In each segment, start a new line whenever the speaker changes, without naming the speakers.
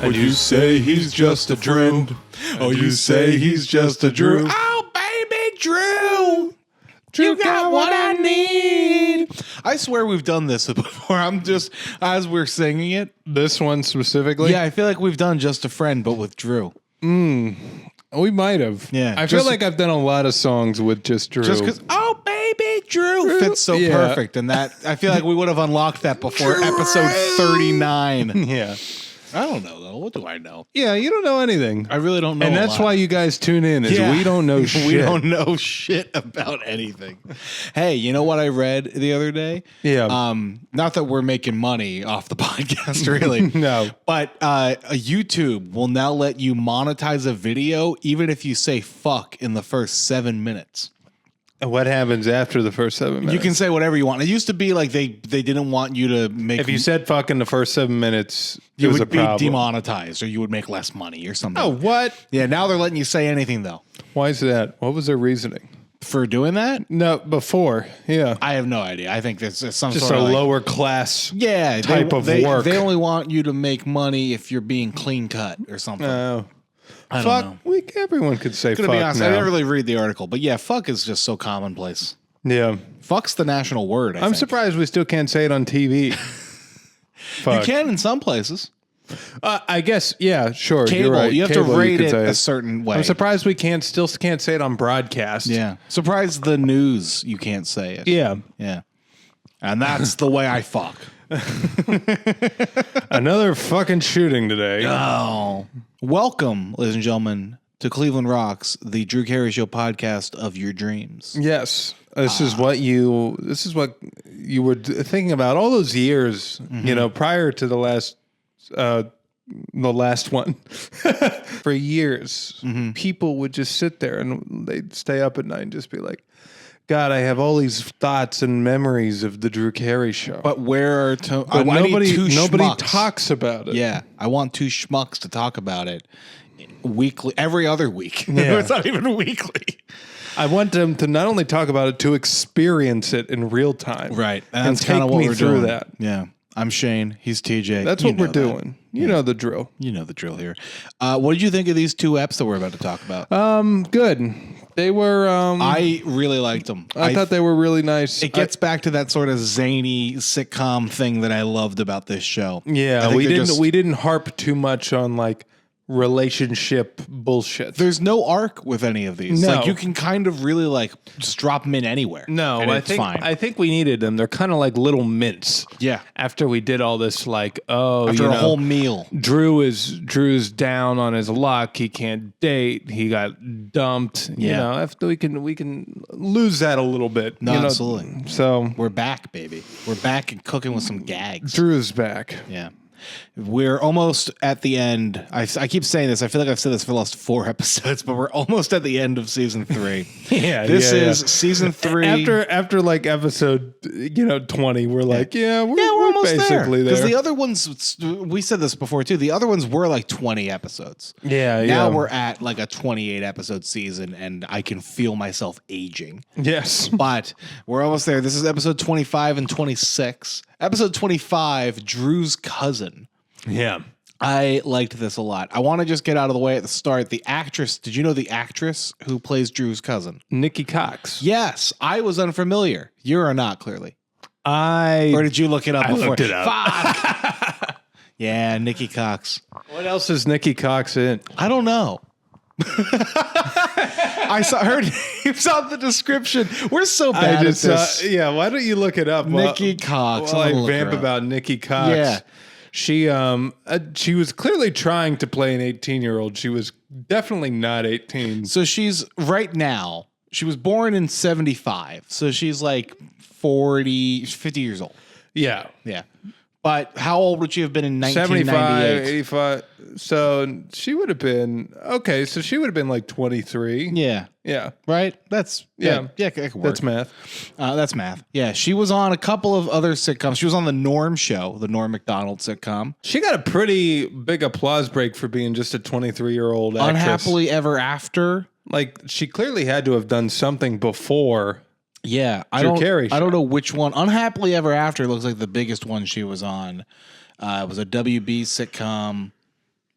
And you say he's just a friend. Oh, you say he's just a Drew. Oh, baby, Drew. You got what I need. I swear we've done this before. I'm just, as we're singing it.
This one specifically?
Yeah, I feel like we've done Just a Friend, but with Drew.
We might have.
Yeah.
I feel like I've done a lot of songs with just Drew.
Just because, oh, baby, Drew fits so perfect. And that, I feel like we would have unlocked that before episode 39.
Yeah.
I don't know, though. What do I know?
Yeah, you don't know anything.
I really don't know.
And that's why you guys tune in, is we don't know shit.
We don't know shit about anything. Hey, you know what I read the other day?
Yeah.
Not that we're making money off the podcast, really.
No.
But YouTube will now let you monetize a video even if you say fuck in the first 7 minutes.
And what happens after the first 7 minutes?
You can say whatever you want. It used to be like they didn't want you to make...
If you said fuck in the first 7 minutes,
you
was
would
a
be
problem.
demonetized or you would make less money or something.
Oh, what?
Yeah, now they're letting you say anything, though.
Why is that? What was their reasoning?
For doing that?
No, before. Yeah.
I have no idea. I think it's some
Just
sort
a
of
lower class
type
of
work.
work.
They only want you to make money if you're being clean cut or something.
No.
I
Fuck.
don't know.
Everyone could say
Gonna
fuck
be honest,
now.
I didn't really read the article, but yeah, fuck is just so commonplace.
Yeah.
Fuck's the national word.
I'm surprised we still can't say it on TV.
You can in some places.
I guess, yeah, sure.
Cable,
you're right.
you have
Cable,
to rate
could
it
say
a certain way.
I'm surprised we still can't say it on broadcast.
Yeah. Surprised the news you can't say it.
Yeah.
Yeah. And that's the way I fuck.
Another fucking shooting today.
Oh. Welcome, ladies and gentlemen, to Cleveland Rocks, the Drew Carey Show podcast of your dreams.
Yes. This is what you were thinking about all those years, prior to the last one. For years, people would just sit there and they'd stay up at night and just be like, God, I have all these thoughts and memories of the Drew Carey Show.
But where are
nobody talks about it.
Yeah, I want two schmucks to talk about it weekly, every other week.
Yeah.
It's not even weekly.
I want them to not only talk about it, to experience it in real time.
Right.
And that's kind of what we're doing. That.
Yeah. I'm Shane. He's TJ.
That's what we're doing. You know the drill.
You know the drill here. What did you think of these two eps that we're about to talk about?
Good. They were.
I really liked them.
I thought they were really nice.
It gets back to that sort of zany sitcom thing that I loved about this show.
Yeah, we didn't harp too much on like relationship bullshit.
There's no arc with any of these.
No.
Like you can kind of really like just drop them in anywhere.
No,
and
it's
fine.
I think we needed them. They're kind of like little mints.
Yeah.
After we did all this, like,
after a whole meal,
Drew's down on his luck. He can't date. He got dumped.
Yeah.
You know, after we can lose that a little bit.
No,
you know?
absolutely.
So
we're back, baby. We're back and cooking with some gags.
Drew's back.
Yeah. We're almost at the end. I keep saying this. I feel like I've said this for the last 4 episodes, but we're almost at the end of season 3. This is season 3.
After like episode 20, we're like, we're
almost
basically there.
Because the other ones, we said this before too. The other ones were like 20 episodes. Now we're at like a 28 episode season, and I can feel myself aging.
Yes,
but we're almost there. This is episode 25 and 26. Episode 25, Drew's cousin.
Yeah.
I liked this a lot. I want to just get out of the way at the start. The actress, did you know the actress who plays Drew's cousin?
Nikki Cox.
Yes, I was unfamiliar. You are not, clearly.
Or
did you look it up before?
Looked it up.
Fuck. Yeah, Nikki Cox.
What else is Nikki Cox in?
I don't know. I saw her names on the description. We're so bad at this.
Why don't you look it up?
Nikki Cox.
While I vamp about Nikki Cox.
Yeah.
She was clearly trying to play an 18-year-old. She was definitely not 18.
So she's right now. She was born in 75. So she's like 50 years old.
Yeah.
Yeah. But how old would she have been in 1998?
75, 85. So she would have been, okay, so she would have been like 23.
Yeah.
Yeah.
Right? That's, yeah, that could work.
That's math.
That's math. Yeah. She was on a couple of other sitcoms. She was on the Norm Show, the Norm Macdonald sitcom.
She got a pretty big applause break for being just a 23-year-old actress.
Unhappily Ever After.
Like, she clearly had to have done something before.
Yeah, I don't know which one. Unhappily Ever After looks like the biggest one she was on. It was a WB sitcom.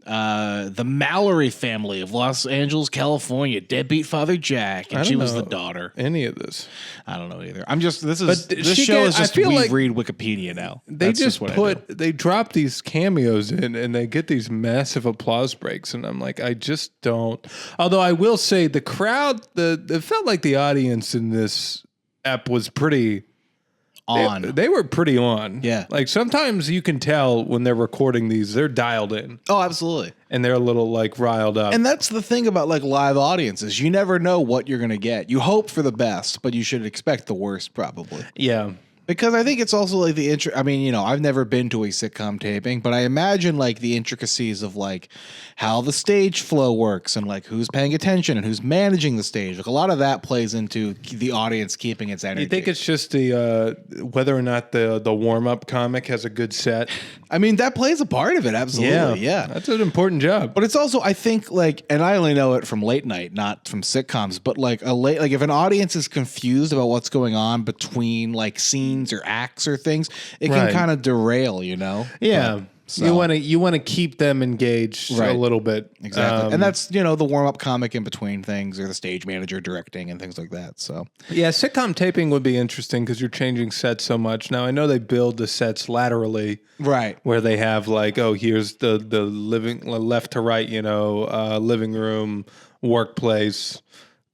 the Mallory family of Los Angeles, California, deadbeat father Jack, and
I
she
don't
was the
know
daughter.
Any of this?
I don't know either. This
But
show is
I
just
feel
we
like
read Wikipedia now.
They
That's
just
what I do.
they drop these cameos in and they get these massive applause breaks. And I'm like, I just don't. Although I will say the crowd, it felt like the audience in this ep was pretty
on.
They were pretty on.
Yeah.
Like sometimes you can tell when they're recording these, they're dialed in
Oh, absolutely.
and they're a little like riled up.
And that's the thing about like live audiences. You never know what you're going to get. You hope for the best, but you should expect the worst probably.
Yeah.
Because I think it's also like I mean, you know, I've never been to a sitcom taping, but I imagine like the intricacies of like how the stage flow works and like who's paying attention and who's managing the stage. Like a lot of that plays into the audience keeping its energy.
You think it's just the whether or not the warm up comic has a good set?
I mean, that plays a part of it. Absolutely. Yeah.
That's an important job.
But it's also, I think, like, and I only know it from late night, not from sitcoms, but like like if an audience is confused about what's going on between like scenes or acts or things, it can
Right.
kind of derail, you know?
Yeah.
So-
You want to keep them engaged
Right.
a little bit.
Exactly. And that's, you know, the warm up comic in between things or the stage manager directing and things like that. So,
Yeah, sitcom taping would be interesting because you're changing sets so much. Now I know they build the sets laterally,
right.
where they have like, oh, here's the living left to right, you know, living room, workplace,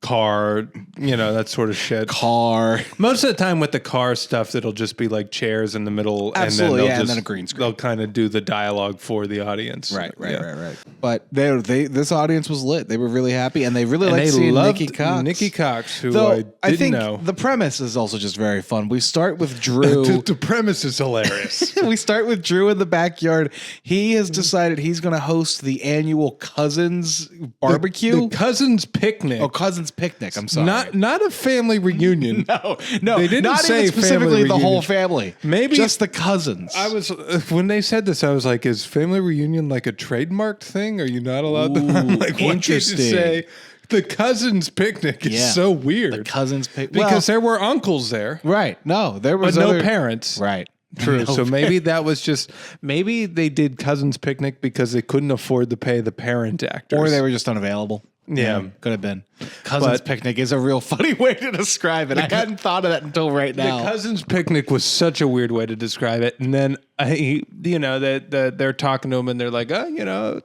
car, you know, that sort of shit.
Car.
Most of the time with the car stuff, it'll just be like chairs in the middle,
Absolutely,
and then
yeah,
they'll
and then a green screen.
They'll kind of do the dialogue for the audience.
Right.
Yeah.
But this audience was lit. They were really happy and they really
And
liked
they
seeing
loved
Nikki Cox.
Nikki Cox, who
Though,
I didn't
think
know.
the premise is also just very fun. We start with Drew.
The premise is hilarious.
We start with Drew in the backyard. He has decided he's going to host the annual cousins barbecue.
The cousins picnic.
Cousins picnic. I'm sorry.
Not a family reunion.
No,
They didn't
not
say
even specifically
family
the whole
reunion.
family.
Maybe-
just the cousins.
I was when they said this, I was like, "Is family reunion like a trademarked thing? Are you not allowed to?" I'm like, "What did you
interesting.
say?" The cousins picnic is
Yeah.
so weird
the cousins picnic
because there were uncles there,
right. No, there
but
was
no
other-
parents.
Right.
True.
No
So maybe that was just maybe they did cousins picnic because they couldn't afford to pay the parent actors,
Or they were just unavailable.
Yeah.
Could have been. Cousins
But-
picnic is a real funny way to describe it. I hadn't thought of that until right
The
now.
cousins picnic was such a weird way to describe it. And then they're talking to him and they're like, "Oh, you know,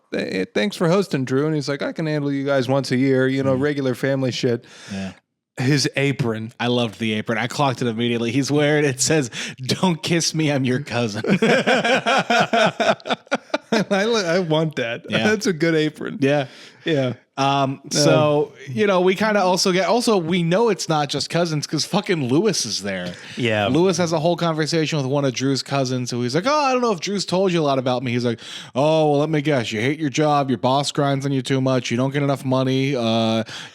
thanks for hosting, Drew." And he's like, "I can handle you guys once a year, you know, regular family shit."
Yeah.
His apron.
I loved the apron. I clocked it immediately. He's wearing it. It says, "Don't kiss me, I'm your cousin."
I want that.
Yeah.
That's a good apron.
Yeah.
Yeah.
So, you know, we kind of also we know it's not just cousins because fucking Lewis is there.
Yeah.
Lewis has a whole conversation with one of Drew's cousins who he's like, "Oh, I don't know if Drew's told you a lot about me." He's like, "Oh, well, let me guess. You hate your job. Your boss grinds on you too much. You don't get enough money. You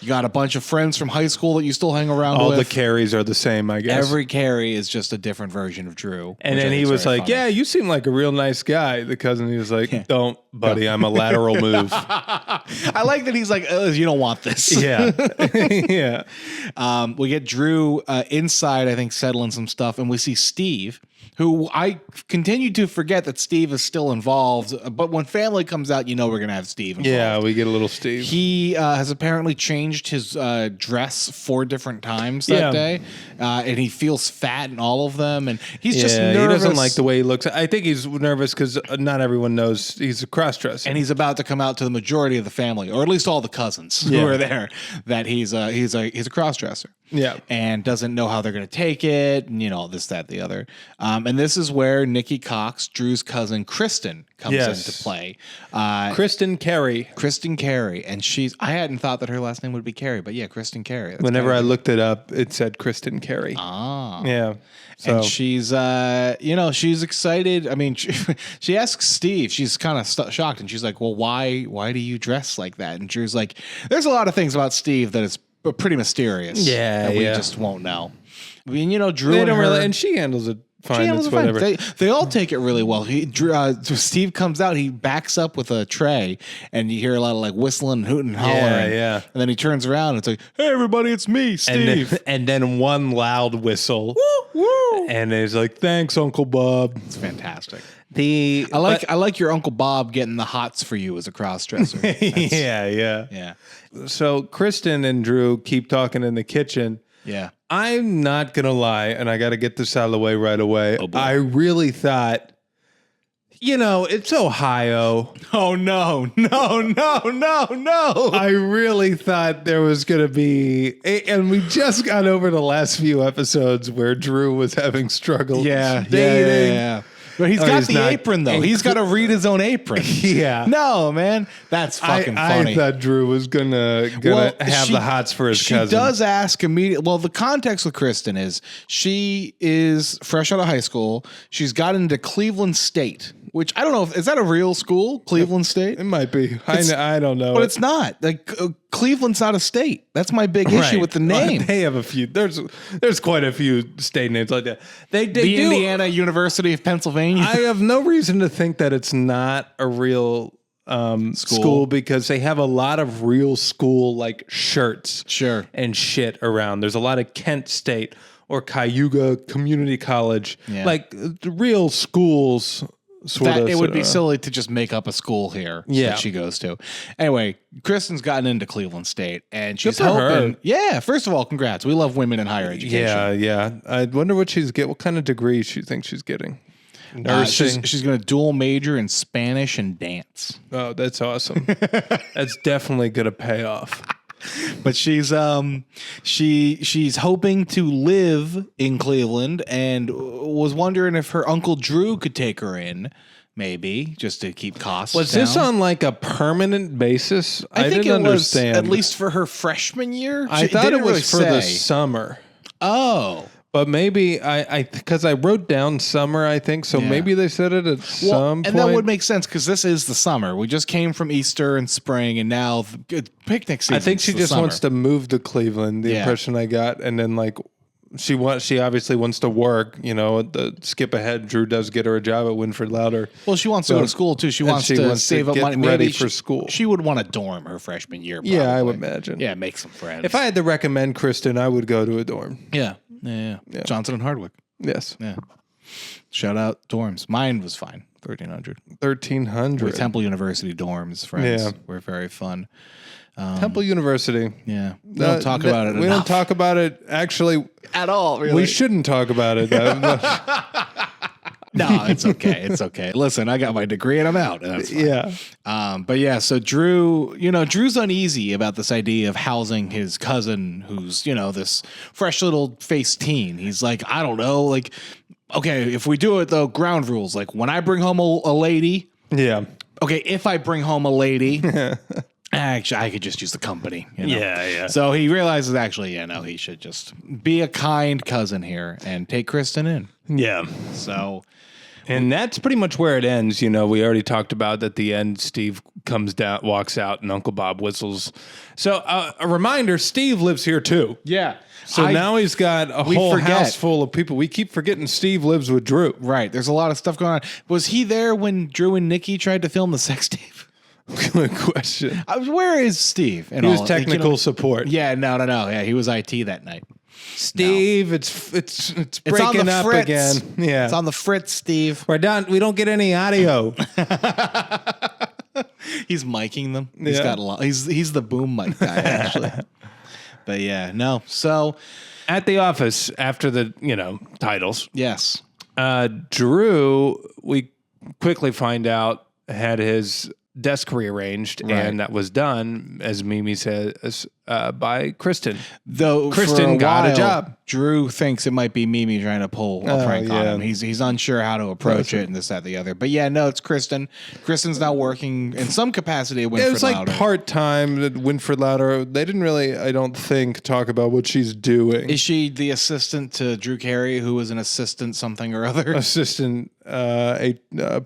got a bunch of friends from high school that you still hang around
All
with."
the Careys are the same, I guess.
Every Carey is just a different version of Drew.
And
which I
then
think
he
is
was
very
like,
funny.
"Yeah, you seem like a real nice guy." The cousin, he was like, "Don't, buddy. I'm a lateral move."
I like that he's like, "You don't want this."
Yeah. Yeah.
We get Drew inside, I think, settling some stuff, and we see Steve, who I continue to forget that Steve is still involved. But when family comes out, you know we're gonna have Steve involved.
Yeah, we get a little Steve.
He has apparently changed his dress 4 different times that
Yeah.
day, and he feels fat in all of them, and he's just
Yeah,
nervous.
he doesn't like the way he looks. I think he's nervous because not everyone knows he's a cross-dresser.
and he's about to come out to the majority of the family, or at least all the cousins
Yeah.
who are there, that he's a cross dresser.
Yeah.
And doesn't know how they're going to take it, and you know this, that, the other. And this is where Nikki Cox, Drew's cousin Kristen, comes
Yes.
into play.
Kristen Carey.
Kristen Carey, and I hadn't thought that her last name would be Carey, but yeah, Kristen Carey. That's
Whenever
kinda-
I looked it up, it said Kristen Carey.
Ah.
Yeah. So
And she's, she's excited. I mean, she asks Steve. She's kind of shocked, and she's like, "Well, why do you dress like that?" And Drew's like, "There's a lot of things about Steve that is pretty mysterious.
Yeah,
that we
yeah.
just won't know." I mean, you know, Drew
they
and
don't
her,
really, and she handles it fine.
she handles
It's
it fine.
whatever.
They all take it really well. Steve comes out, he backs up with a tray, and you hear a lot of like whistling, hooting, hollering.
yeah.
And then he turns around, and it's like, "Hey, everybody, it's me, Steve."
and then one loud whistle.
Woo!
And he's like, "Thanks, Uncle Bob."
It's fantastic. I like your Uncle Bob getting the hots for you as a cross-dresser.
Yeah. So Kristen and Drew keep talking in the kitchen.
Yeah.
I'm not going to lie, and I got to get this out of the way right away.
Oh, boy.
I really thought, it's Ohio.
Oh, no.
I really thought there was going to be, and we just got over the last few episodes where Drew was having struggles dating.
Yeah. But he's got the apron, though. He's got to read his own apron.
Yeah.
No, man. That's fucking funny.
I thought Drew was gonna have the hots for his cousin.
She does ask immediately. Well, the context with Kristen is she is fresh out of high school. She's got into Cleveland State, which I don't know. Is that a real school? Cleveland State?
It might be. I don't know.
But it's not. Like Cleveland's not a state. That's my big issue with the name.
Well, they have a few. There's quite a few state names like that. They
the
do.
Indiana University of Pennsylvania.
I have no reason to think that it's not a real school because they have a lot of real school like shirts and shit around. There's a lot of Kent State or Cayuga Community College, like real schools.
It would be silly to just make up a school here that she goes to. Anyway, Kristen's gotten into Cleveland State, and she's hoping. Her. Yeah, first of all, congrats. We love women in higher education.
Yeah. I wonder what what kind of degree she thinks she's getting. Nursing.
She's going to dual major in Spanish and dance.
Oh, that's awesome. That's definitely going to pay off.
But she's hoping to live in Cleveland and was wondering if her Uncle Drew could take her in, maybe, just to keep costs
Was
down.
this on like a permanent basis?
I think
didn't understand.
Was at least for her freshman year.
I thought it was for the summer.
Oh.
But maybe because I wrote down summer, I think. So maybe they said it at some point.
And that would make sense because this is the summer. We just came from Easter and spring, and now picnic season.
I think she just wants to move to Cleveland, the impression I got. And then like she obviously wants to work, skip ahead. Drew does get her a job at Winford Louder.
Well, she wants to go to school too. She wants to save up money.
Ready for school.
She would want a dorm her freshman year. Probably.
Yeah, I would imagine.
Yeah, make some friends.
If I had to recommend Kristen, I would go to a dorm.
Yeah. Johnson and Hardwick.
Yes.
Yeah. Shout out dorms. Mine was fine. 1,300.
1,300.
Temple University dorms, friends. Were very fun.
Temple University.
Yeah. We don't talk about it.
We don't talk about it actually
at all. Really.
We shouldn't talk about it.
No, it's okay. It's okay. Listen, I got my degree and I'm out. That's fine. Yeah. But yeah, so Drew, Drew's uneasy about this idea of housing his cousin who's, this fresh little faced teen. He's like, I don't know, like, okay, if we do it though, ground rules. Like when I bring home a lady.
Yeah.
Okay, if I bring home a lady. Actually, I could just use the company.
Yeah.
So he realizes he should just be a kind cousin here and take Kristen in.
Yeah.
So.
And that's pretty much where it ends. We already talked about at the end, Steve comes down, walks out, and Uncle Bob whistles. So a reminder, Steve lives here too.
Yeah.
So now he's got a whole house full of people. We keep forgetting Steve lives with Drew.
Right. There's a lot of stuff going on. Was he there when Drew and Nikki tried to film the sex tape?
Good question.
Where is Steve?
He was technical support.
Yeah, no. Yeah, he was IT that night.
Steve, it's breaking up again. Yeah,
it's on the fritz, Steve.
We don't get any audio.
He's miking them. He's got a lot. He's the boom mic guy actually. But yeah, no. So
at the office after the titles.
Yes.
Drew, we quickly find out had his desk rearranged, and that was done, as Mimi says, by Kristen.
Though
Kristen got a job.
Drew thinks it might be Mimi trying to pull a prank on him. He's unsure how to approach it and this, that, the other. But yeah, no, it's Kristen. Kristen's now working in some capacity at Winford Louder.
It was like part-time at Winford Louder. They didn't really, I don't think, talk about what she's doing.
Is she the assistant to Drew Carey, who was an assistant something or other?
Assistant, a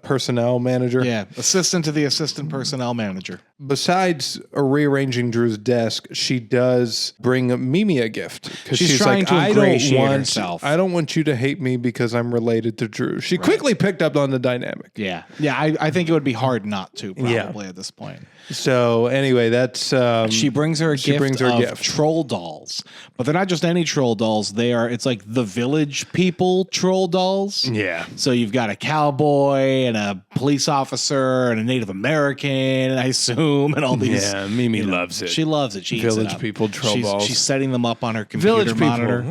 personnel manager.
Yeah, assistant to the assistant personnel manager.
Besides rearranging Drew's desk, she does bring Mimi a gift.
She's trying
like,
to ingratiate herself.
I don't want you to hate me because I'm related to Drew. She quickly picked up on the dynamic.
Yeah. Yeah, I think it would be hard not to probably at this point.
So anyway, that's
she brings her a gift of troll dolls, but they're not just any troll dolls. It's like the Village People troll dolls.
Yeah.
So you've got got a cowboy and a police officer and a Native American, I assume, and all these.
Yeah, Mimi loves it.
She loves it. She eats
Village
it up.
people, troll
she's,
balls.
she's setting them up on her computer monitor.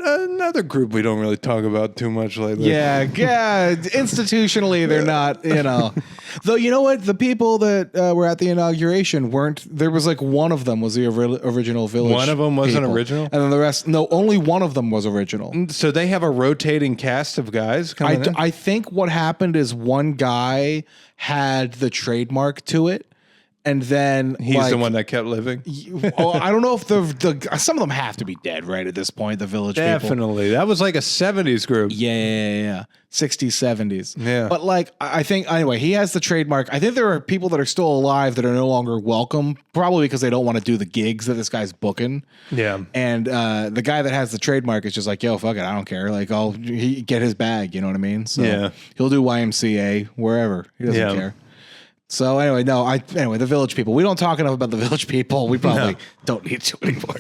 Another group we don't really talk about too much lately.
Yeah, institutionally, they're not, Though, you know what? The people that were at the inauguration there was like one of them was the original Village.
One of them wasn't
people.
original?
And then the rest, no, only one of them was original.
So they have a rotating cast of guys coming in?
I think what happened is one guy had the trademark to it. And then
he's the one that kept living.
I don't know if the some of them have to be dead right at this point. The Village people.
Definitely, that was like a '70s group.
Yeah. 60s, 70s.
Yeah.
But like, I think anyway, he has the trademark. I think there are people that are still alive that are no longer welcome, probably because they don't want to do the gigs that this guy's booking.
Yeah.
And the guy that has the trademark is just like, yo, fuck it, I don't care. Like, he get his bag. You know what I mean? So he'll do YMCA wherever. He doesn't care. So anyway, the Village people. We don't talk enough about the Village people. We probably don't need to anymore.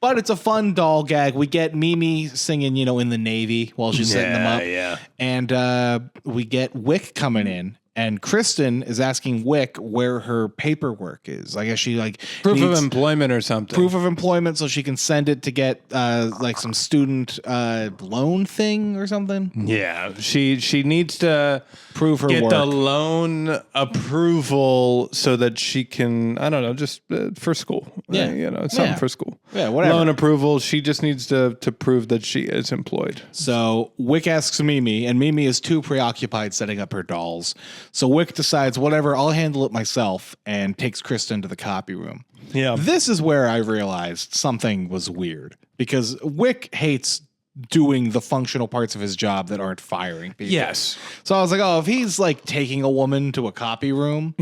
But it's a fun doll gag. We get Mimi singing, in the Navy while she's setting them up.
Yeah.
And we get Wick coming in. And Kristen is asking Wick where her paperwork is. I guess she
proof of employment or something.
Proof of employment, so she can send it to get some student loan thing or something.
Yeah, she needs to
prove her
get
work.
the loan approval so that she can, I don't know, just for school. Something for school.
Yeah, whatever.
Loan approval. She just needs to prove that she is employed.
So Wick asks Mimi, and Mimi is too preoccupied setting up her dolls. So Wick decides, whatever, I'll handle it myself, and takes Kristen to the copy room.
Yeah.
This is where I realized something was weird, because Wick hates doing the functional parts of his job that aren't firing people.
Yes.
So I was like, if he's like taking a woman to a copy room,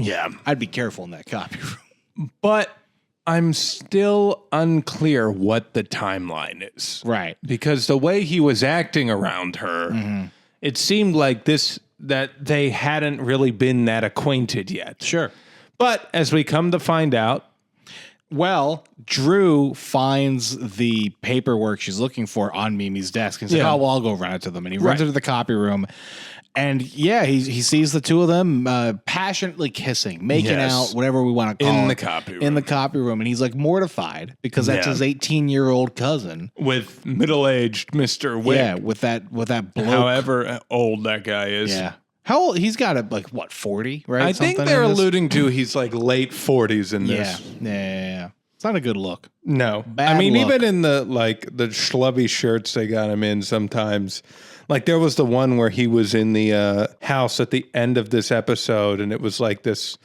I'd be careful in that copy room.
But I'm still unclear what the timeline is.
Right.
Because the way he was acting around her, it seemed like that they hadn't really been that acquainted yet.
Sure.
But as we come to find out,
Drew finds the paperwork she's looking for on Mimi's desk and says, I'll go run it to them. And he runs into the copy room. And he sees the two of them passionately kissing, making out, whatever we want to call it.
In the copy room.
In the copy room. And he's like mortified because that's his 18-year-old cousin.
With middle-aged Mr. Wick.
Yeah, with that bloke.
However old that guy is.
Yeah. How old? He's got 40, right?
I think they're alluding to he's like late 40s in this.
Yeah. It's not a good look.
No.
Bad
look. Even in the schlubby shirts they got him in sometimes. Like there was the one where he was in the house at the end of this episode, and it was like this,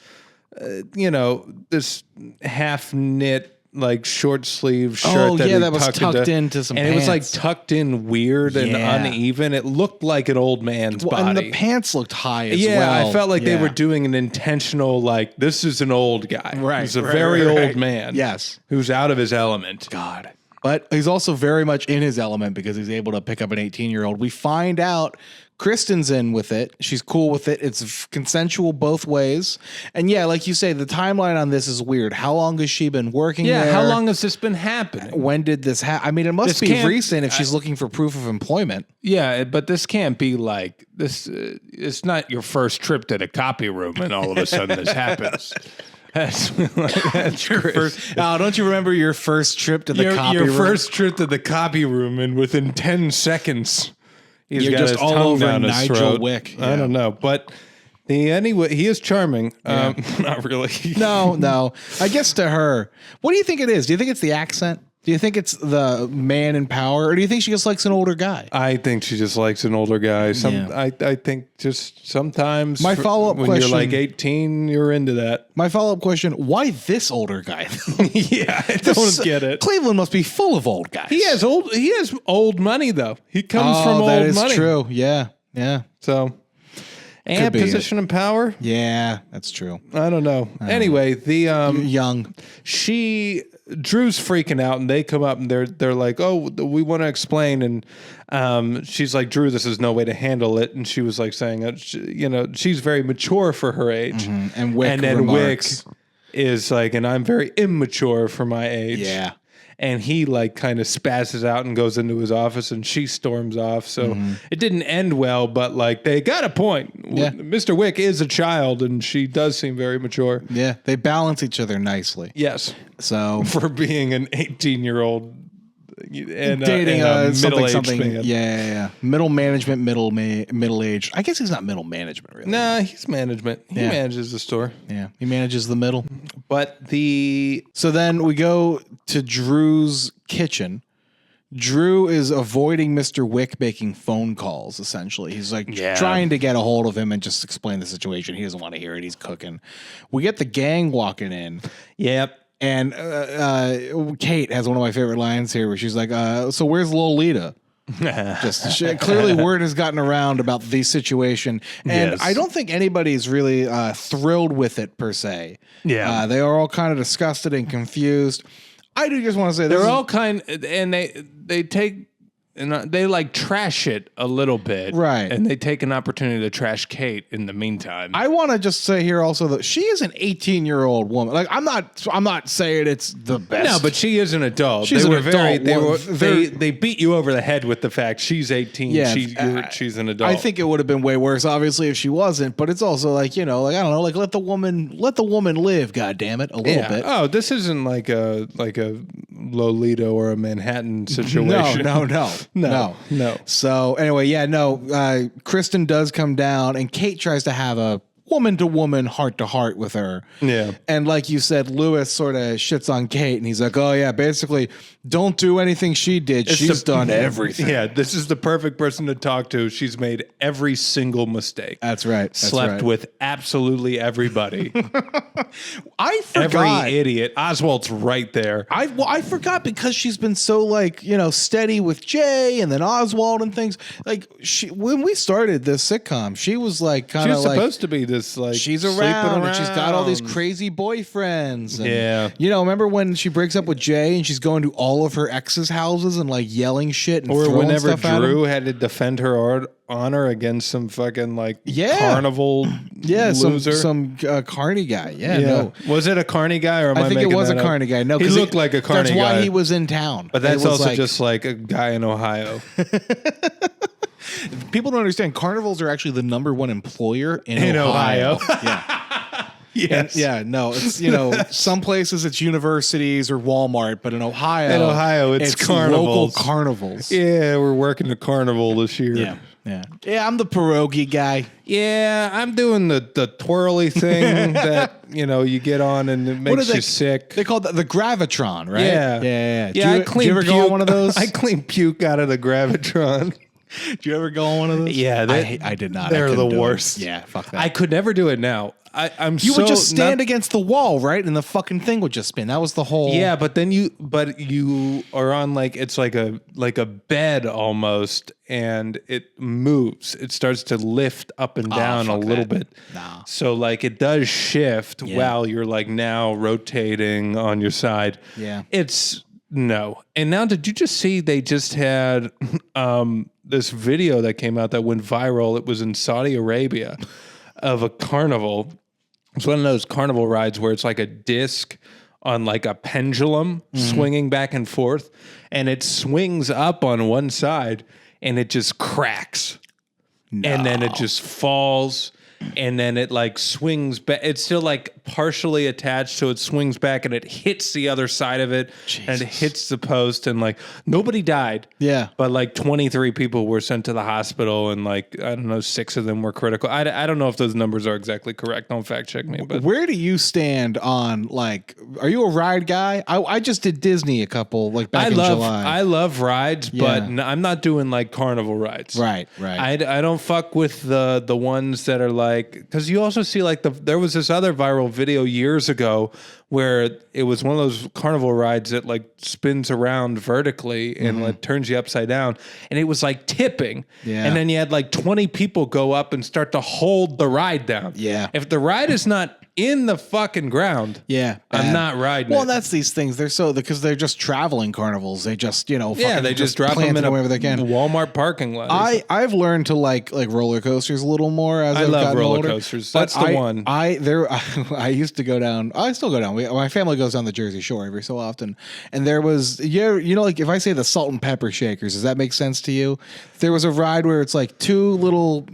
this half knit, like short sleeve shirt.
That was tucked into some pants.
And it was like tucked in weird and uneven. It looked like an old man's body.
And the pants looked high as well.
Yeah, I felt like they were doing an intentional, this is an old guy.
Right.
He's a very old man.
Yes.
Who's out of his element.
God. But he's also very much in his element because he's able to pick up an 18-year-old. We find out Kristen's in with it. She's cool with it. It's consensual both ways. And like you say, the timeline on this is weird. How long has she been working there?
Yeah, how long has this been happening?
When did this happen? I mean, it must be recent if she's looking for proof of employment.
Yeah, but this can't be like this. It's not your first trip to the copy room and all of a sudden this happens. That's
your first. Oh, don't you remember your first trip to the copy room?
Your first trip to the copy room, and within 10 seconds,
you're just all over Nigel Wick.
I don't know, but anyway, he is charming. Not really.
No. I guess to her, what do you think it is? Do you think it's the accent? Do you think it's the man in power, or do you think she just likes an older guy?
I think she just likes an older guy. I think just sometimes
my follow-up
when
question,
you're like 18, you're into that.
My follow-up question, why this older guy?
Yeah, I don't get it.
Cleveland must be full of old guys.
He has old money though. He comes from old money.
That is true. Yeah.
So and position and power.
Yeah, that's true.
I don't know. Anyway,
young.
Drew's freaking out, and they come up and they're like, "Oh, we want to explain." And she's like, "Drew, this is no way to handle it." And she was like saying, she's very mature for her age.
And Wick remarks.
Wick is like, "And I'm very immature for my age."
Yeah.
and he like kind of spazzes out and goes into his office, and she storms off. So it didn't end well, but like they got a point.
Yeah.
Mr. Wick is a child, and she does seem very mature.
Yeah, they balance each other nicely.
Yes,
So
for being an 18-year-old and
dating
a middle-aged
something.
man.
Yeah. Middle management, middle age. I guess he's not middle management really.
Nah, he's management. He manages the store.
Yeah, he manages the middle.
But
So then we go to Drew's kitchen. Drew is avoiding Mr. Wick making phone calls, essentially. He's like trying to get a hold of him and just explain the situation. He doesn't want to hear it. He's cooking. We get the gang walking in.
Yep.
And Kate has one of my favorite lines here where she's like, so where's Lolita? Clearly word has gotten around about the situation. And I don't think anybody's really thrilled with it per se.
Yeah.
They are all kind of disgusted and confused. I do just want to say
they're all kind, and they take and they like trash it a little bit,
right?
And they take an opportunity to trash Kate in the meantime.
I want to just say here also that she is an 18-year-old woman. Like I'm not saying it's the best.
No, but she is an adult.
She's an adult.
They beat you over the head with the fact she's 18.
Yeah,
she's an adult.
I think it would have been way worse, obviously, if she wasn't. But it's also like I don't know, like let the woman live. God damn it, a little bit.
Oh, this isn't like a Lolita or a Manhattan situation.
No. So anyway, Kristen does come down, and Kate tries to have a woman-to-woman, heart-to-heart with her.
Yeah.
And like you said, Lewis sort of shits on Kate, and he's like, oh, yeah, basically, don't do anything she did. She's done everything.
Yeah, this is the perfect person to talk to. She's made every single mistake.
That's right.
Slept with absolutely everybody.
I forgot.
Every idiot. Oswald's right there.
I forgot because she's been so steady with Jay and then Oswald and things. Like when we started this sitcom, she was like kind of
like supposed to be this
she's around and she's got all these crazy boyfriends. And, remember when she breaks up with Jay and she's going to all of her exes' houses and like yelling shit and
or
throwing
whenever
stuff at
Drew
him?
had to defend her honor against some fucking carnival loser.
some Carney guy. No.
Was it a Carney guy or am I
think
making
it was
that
a
up?
Carney guy. No,
he looked like a Carney guy.
That's why he was in town.
But that's also just like a guy in Ohio.
People don't understand. Carnivals are actually the number one employer in
Ohio.
Yeah.
Yes.
It's some places it's universities or Walmart, but in Ohio,
it's carnivals.
Local carnivals.
Yeah, we're working the carnival this year.
Yeah, I'm the pierogi guy.
Yeah, I'm doing the twirly thing that you get on and it makes you sick.
They call that the gravitron, right?
Yeah.
Do you ever go on one of those?
I clean puke out of the gravitron.
Did you ever go on one of those?
Yeah,
I did not.
They're the worst.
Yeah, fuck that.
I could never do it now.
You would just stand against the wall, right? And the fucking thing would just spin. That was the whole.
Yeah, but then you are on it's like a bed almost, and it moves. It starts to lift up and down a little bit.
Nah.
So it does shift while you're now rotating on your side.
Yeah.
It's no. And now, did you just see they just had this video that came out that went viral? It was in Saudi Arabia of a carnival. It's one of those carnival rides where it's like a disc on a pendulum swinging back and forth, and it swings up on one side and it just cracks. No. And then it just falls, and then it swings back. It's still partially attached, so it swings back and it hits the other side of it. Jesus. And it hits the post, and nobody died.
Yeah.
But 23 people were sent to the hospital, and I don't know, 6 of them were critical. I don't know if those numbers are exactly correct. Don't fact check me. But
where do you stand on are you a ride guy? I just did Disney a couple back in July.
I love rides, but I'm not doing carnival rides.
Right.
I don't fuck with the ones that are because you also see there was this other viral video years ago where it was one of those carnival rides that spins around vertically and turns you upside down, and it was tipping.
Yeah.
And then you had 20 people go up and start to hold the ride down.
Yeah.
If the ride is not in the fucking ground.
Yeah,
I'm
bad.
not riding
Well,
it.
that's these things. They're so because they're just traveling carnivals. They just fucking
they just drop them
plant
in
wherever they can.
Walmart parking lot.
I've learned to like roller coasters a little more as
I
I've
love
gotten
roller
older.
coasters.
But
That's the one.
I used to go down. I still go down. My family goes down the Jersey Shore every so often, and there was like if I say the salt and pepper shakers, does that make sense to you? There was a ride where it's like two little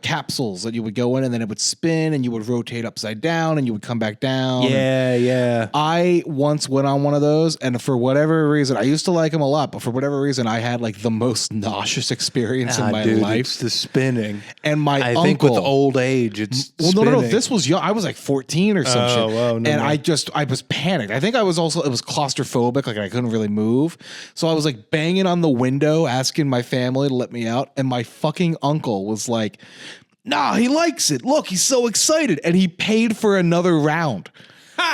capsules that you would go in, and then it would spin, and you would rotate upside down, and you would come back down.
Yeah.
I once went on one of those, and for whatever reason, I used to like them a lot, but for whatever reason, I had like the most nauseous experience in my life.
It's the spinning.
And I
think with old age, it's
no. This was young. I was like 14 or some shit.
Whoa, no,
and
no.
I was panicked. I think it was claustrophobic. Like I couldn't really move. So I was like banging on the window, asking my family to let me out. And my fucking uncle was like, nah, he likes it. Look, he's so excited. And he paid for another round.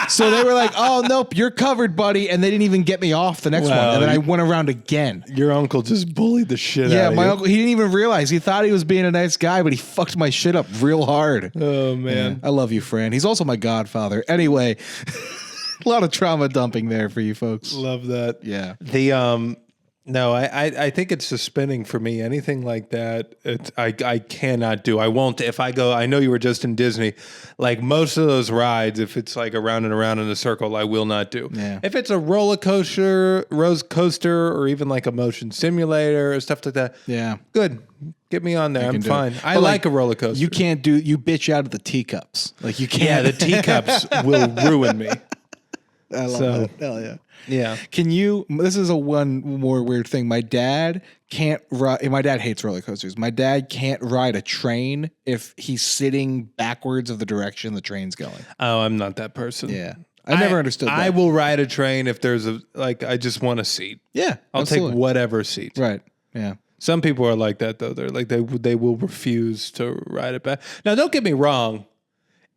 So they were like, oh, nope, you're covered, buddy. And they didn't even get me off the next one. And then I went around again.
Your uncle just bullied the shit out of you.
Yeah, my uncle, he didn't even realize. He thought he was being a nice guy, but he fucked my shit up real hard.
Oh, man.
Yeah, I love you, Fran. He's also my godfather. Anyway, a lot of trauma dumping there for you folks.
Love that.
Yeah.
No, I think it's the spinning for me. Anything like that, I cannot do. I won't. If I go, I know you were just in Disney. Like most of those rides, if it's like around and around in a circle, I will not do.
Yeah.
If it's a roller coaster, or even like a motion simulator or stuff like that,
Yeah.
good. Get me on there. I'm fine. I
But,
like a roller coaster.
You bitch out at the teacups. Like you can't.
Yeah, the teacups will ruin me.
I love that. Hell yeah.
Yeah.
This is a one more weird thing. My dad can't ride. My dad hates roller coasters. My dad can't ride a train if he's sitting backwards of the direction the train's going.
Oh, I'm not that person.
Yeah. I never understood that.
I will ride a train if there's I just want a seat.
Yeah.
I'll
absolutely.
take whatever seat.
Right. Yeah.
Some people are like that though. They're like they will refuse to ride it back. Now, don't get me wrong.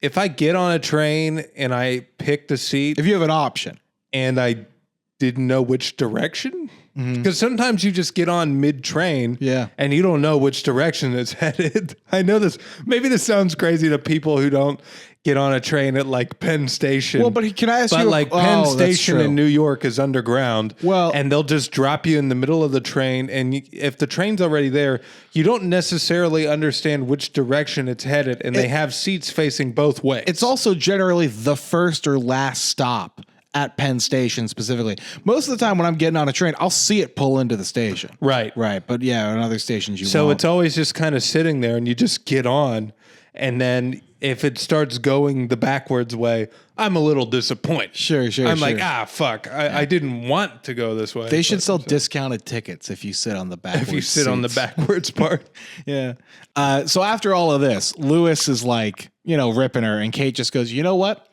If I get on a train and I pick the seat,
If you have an option.
and I didn't know which direction, because sometimes you just get on mid-train,
Yeah.
and you don't know which direction it's headed. I know this. Maybe this sounds crazy to people who don't get on a train at like Penn Station.
Well, but can I ask you?
But like Penn
that's
Station
true.
in New York is underground.
Well-
and they'll just drop you in the middle of the train. And if the train's already there, you don't necessarily understand which direction it's headed. And they have seats facing both ways.
It's also generally the first or last stop at Penn Station specifically. Most of the time when I'm getting on a train, I'll see it pull into the station.
right.
Right. But yeah, on other stations you
So
won't.
it's always just kind of sitting there, and you just get on. And then if it starts going the backwards way, I'm a little disappointed.
Sure.
I'm like, fuck. I didn't want to go this way.
They should sell discounted tickets if you sit on the backwards
If you sit on the
seats.
backwards part.
Yeah. So after all of this, Lewis is like, ripping her, and Kate just goes, you know what?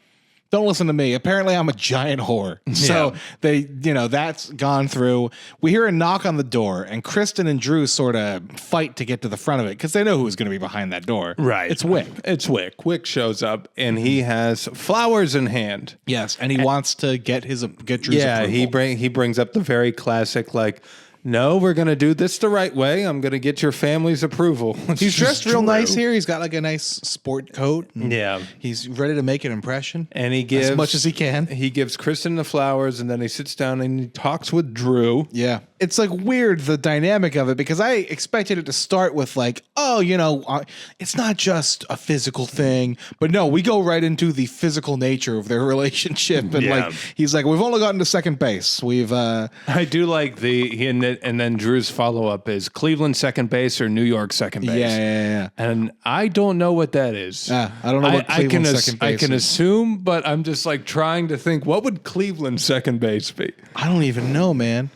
Don't listen to me. Apparently, I'm a giant whore. So that's gone through. We hear a knock on the door, and Kristen and Drew sort of fight to get to the front of it because they know who's going to be behind that door.
Right.
It's Wick.
It's Wick. Wick shows up, and he has flowers in hand.
Yes, and he wants to get Drew's
Yeah,
approval.
he brings up the very classic, like, no, we're going to do this the right way. I'm going to get your family's approval.
He's dressed real nice here. He's got like a nice sport coat.
Yeah.
He's ready to make an impression.
And he gives
as much as he can.
He gives Kristen the flowers, and then he sits down and he talks with Drew.
Yeah. It's like weird, the dynamic of it, because I expected it to start with like, it's not just a physical thing. But no, we go right into the physical nature of their relationship. And like, he's like, we've only gotten to second base.
I do like and then Drew's follow up is Cleveland second base or New York second base.
Yeah.
And I don't know what that is.
I don't know what Cleveland second base
I can
is.
assume, but I'm just like trying to think, what would Cleveland second base be?
I don't even know, man.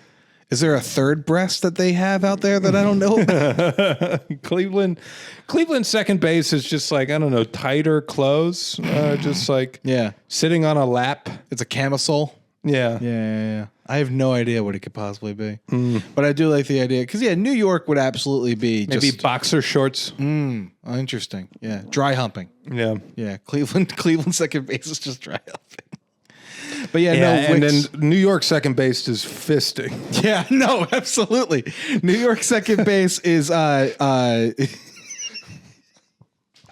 Is there a third breast that they have out there that I don't know about?
Cleveland second base is just like, I don't know, tighter clothes, just like sitting on a lap.
It's a camisole.
Yeah.
I have no idea what it could possibly be. But I do like the idea. Because, New York would absolutely be
maybe boxer shorts.
Interesting. Yeah. Dry humping.
Yeah.
Yeah. Cleveland second base is just dry humping. But
and then New York second base is fisting.
Yeah, no, absolutely. New York second base is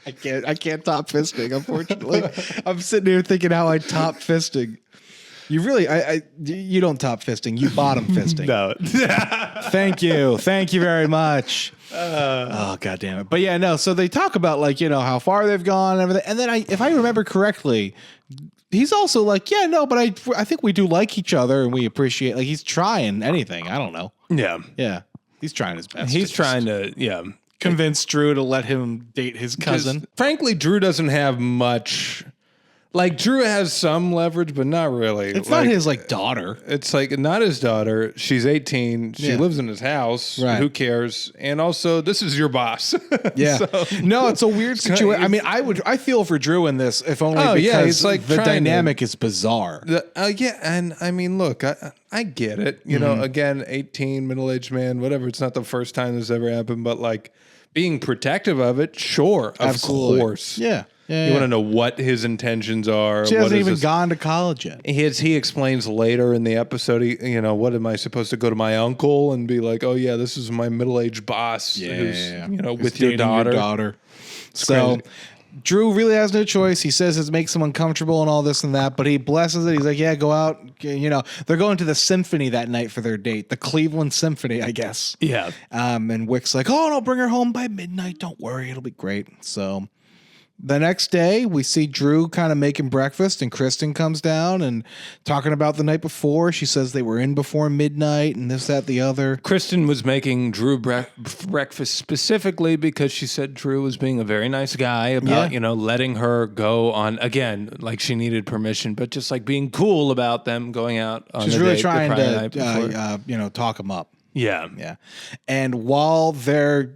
I can't top fisting, unfortunately. I'm sitting here thinking how I top fisting. You really, you don't top fisting. You bottom fisting.
No.
Thank you very much. Oh, God damn it. But yeah, no. So they talk about like, how far they've gone and everything. And then if I remember correctly, he's also like, yeah, no, but I think we do like each other and we appreciate, like, he's trying anything. I don't know.
Yeah.
Yeah. He's trying his best.
He's trying to,
convince Drew to let him date his cousin.
Frankly, Drew doesn't have much. Like, Drew has some leverage, but not really.
It's not his, daughter.
It's like not his daughter. She's 18. She lives in his house.
Right.
Who cares? And also, this is your boss.
Yeah. No, it's a weird situation. I mean, I feel for Drew in this, if only because
it's like
the dynamic is bizarre.
Yeah, and I mean, look, I get it. You know, again, 18, middle-aged man, whatever. It's not the first time this ever happened, but like being protective of it, sure, of course.
Yeah.
You want to know what his intentions are.
She hasn't even gone to college yet.
He explains later in the episode, what am I supposed to go to my uncle and be like, oh, yeah, this is my middle-aged boss who's with your daughter.
So Drew really has no choice. He says it makes him uncomfortable and all this and that, but he blesses it. He's like, yeah, go out. They're going to the symphony that night for their date, the Cleveland Symphony, I guess.
Yeah.
And Wick's like, oh, and I'll bring her home by midnight. Don't worry. It'll be great. So the next day, we see Drew kind of making breakfast, and Kristen comes down and talking about the night before. She says they were in before midnight and this, that, the other.
Kristen was making Drew breakfast specifically because she said Drew was being a very nice guy about, letting her go on, again, like she needed permission, but just like being cool about them going out on
She's
the
really
date
trying to, talk him up.
Yeah.
Yeah. And while they're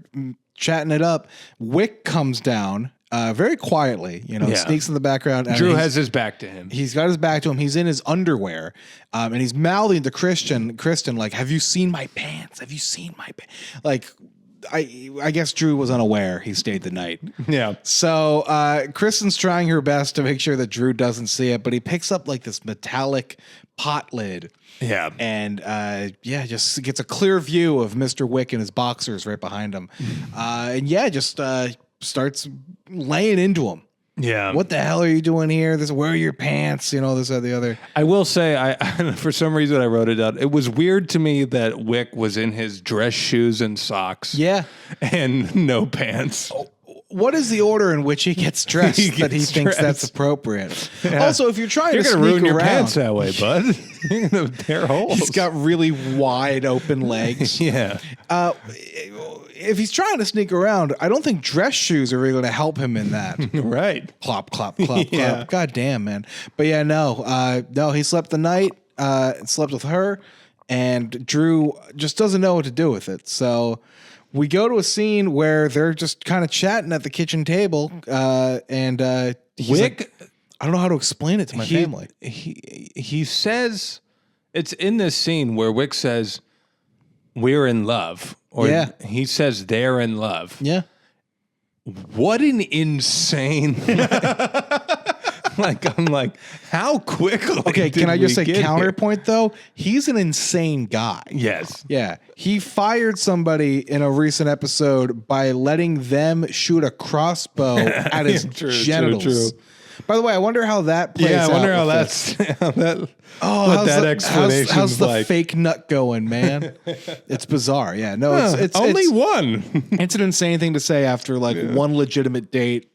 chatting it up, Wick comes down. Very quietly, sneaks in the background.
Drew has his back to him.
He's got his back to him. He's in his underwear, and he's mouthing to Kristen, like, "Have you seen my pants? Have you seen my pants?" Like, I guess Drew was unaware he stayed the night.
Yeah.
So Kristen's trying her best to make sure that Drew doesn't see it, but he picks up like this metallic pot lid.
Yeah.
And just gets a clear view of Mr. Wick and his boxers right behind him. Starts laying into him.
Yeah.
What the hell are you doing here? Where are your pants? This, that, the other.
I will say, I for some reason I wrote it down. It was weird to me that Wick was in his dress shoes and socks.
Yeah.
And no pants.
What is the order in which he gets dressed that he thinks that's appropriate? Yeah. Also, if you're trying to sneak
ruin your
around,
pants that way, bud. You're gonna tear holes.
He's got really wide open legs.
Yeah.
If he's trying to sneak around, I don't think dress shoes are really going to help him in that.
Right.
Plop, clop, clop, clop. God damn, man. But yeah, no, he slept the night, slept with her, and Drew just doesn't know what to do with it. So we go to a scene where they're just kind of chatting at the kitchen table, and he's
Wick,
like, I don't know how to explain it to my family.
He says, it's in this scene where Wick says, "We're in love." Or he says they're in love.
Yeah.
What an insane. I'm like, how quickly?
Okay, can I just say counterpoint though? He's an insane guy.
Yes.
Yeah. He fired somebody in a recent episode by letting them shoot a crossbow at his genitals. True. By the way, I wonder how that plays out.
Yeah, I wonder how that explanation
how's the fake nut going, man? It's bizarre. Yeah, no, it's
only one.
It's an insane thing to say after one legitimate date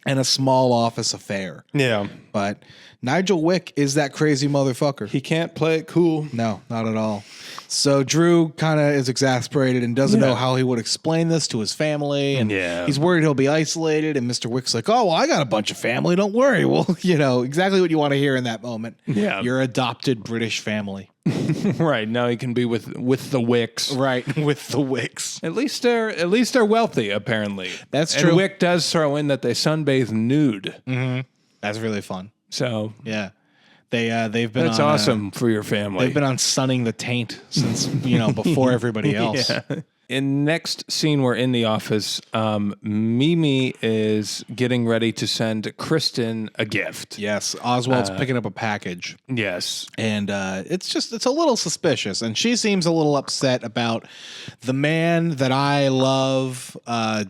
and a small office affair.
Yeah,
but Nigel Wick is that crazy motherfucker.
He can't play it cool.
No, not at all. So Drew kind of is exasperated and doesn't know how he would explain this to his family. And he's worried he'll be isolated. And Mr. Wick's like, oh, well, I got a bunch of family. Don't worry. Well, exactly what you want to hear in that moment. Yeah. Your adopted British family.
Right. Now he can be with the Wicks.
Right. With the Wicks.
At least they're wealthy, apparently.
That's true.
And Wick does throw in that they sunbathe nude.
Mm-hmm. That's really fun.
So
yeah. They've been
that's awesome for your family.
They've been on sunning the taint since before everybody else.
In next scene, we're in the office. Mimi is getting ready to send Kristen a gift.
Yes, Oswald's picking up a package.
Yes.
And it's a little suspicious. And she seems a little upset about the man that I love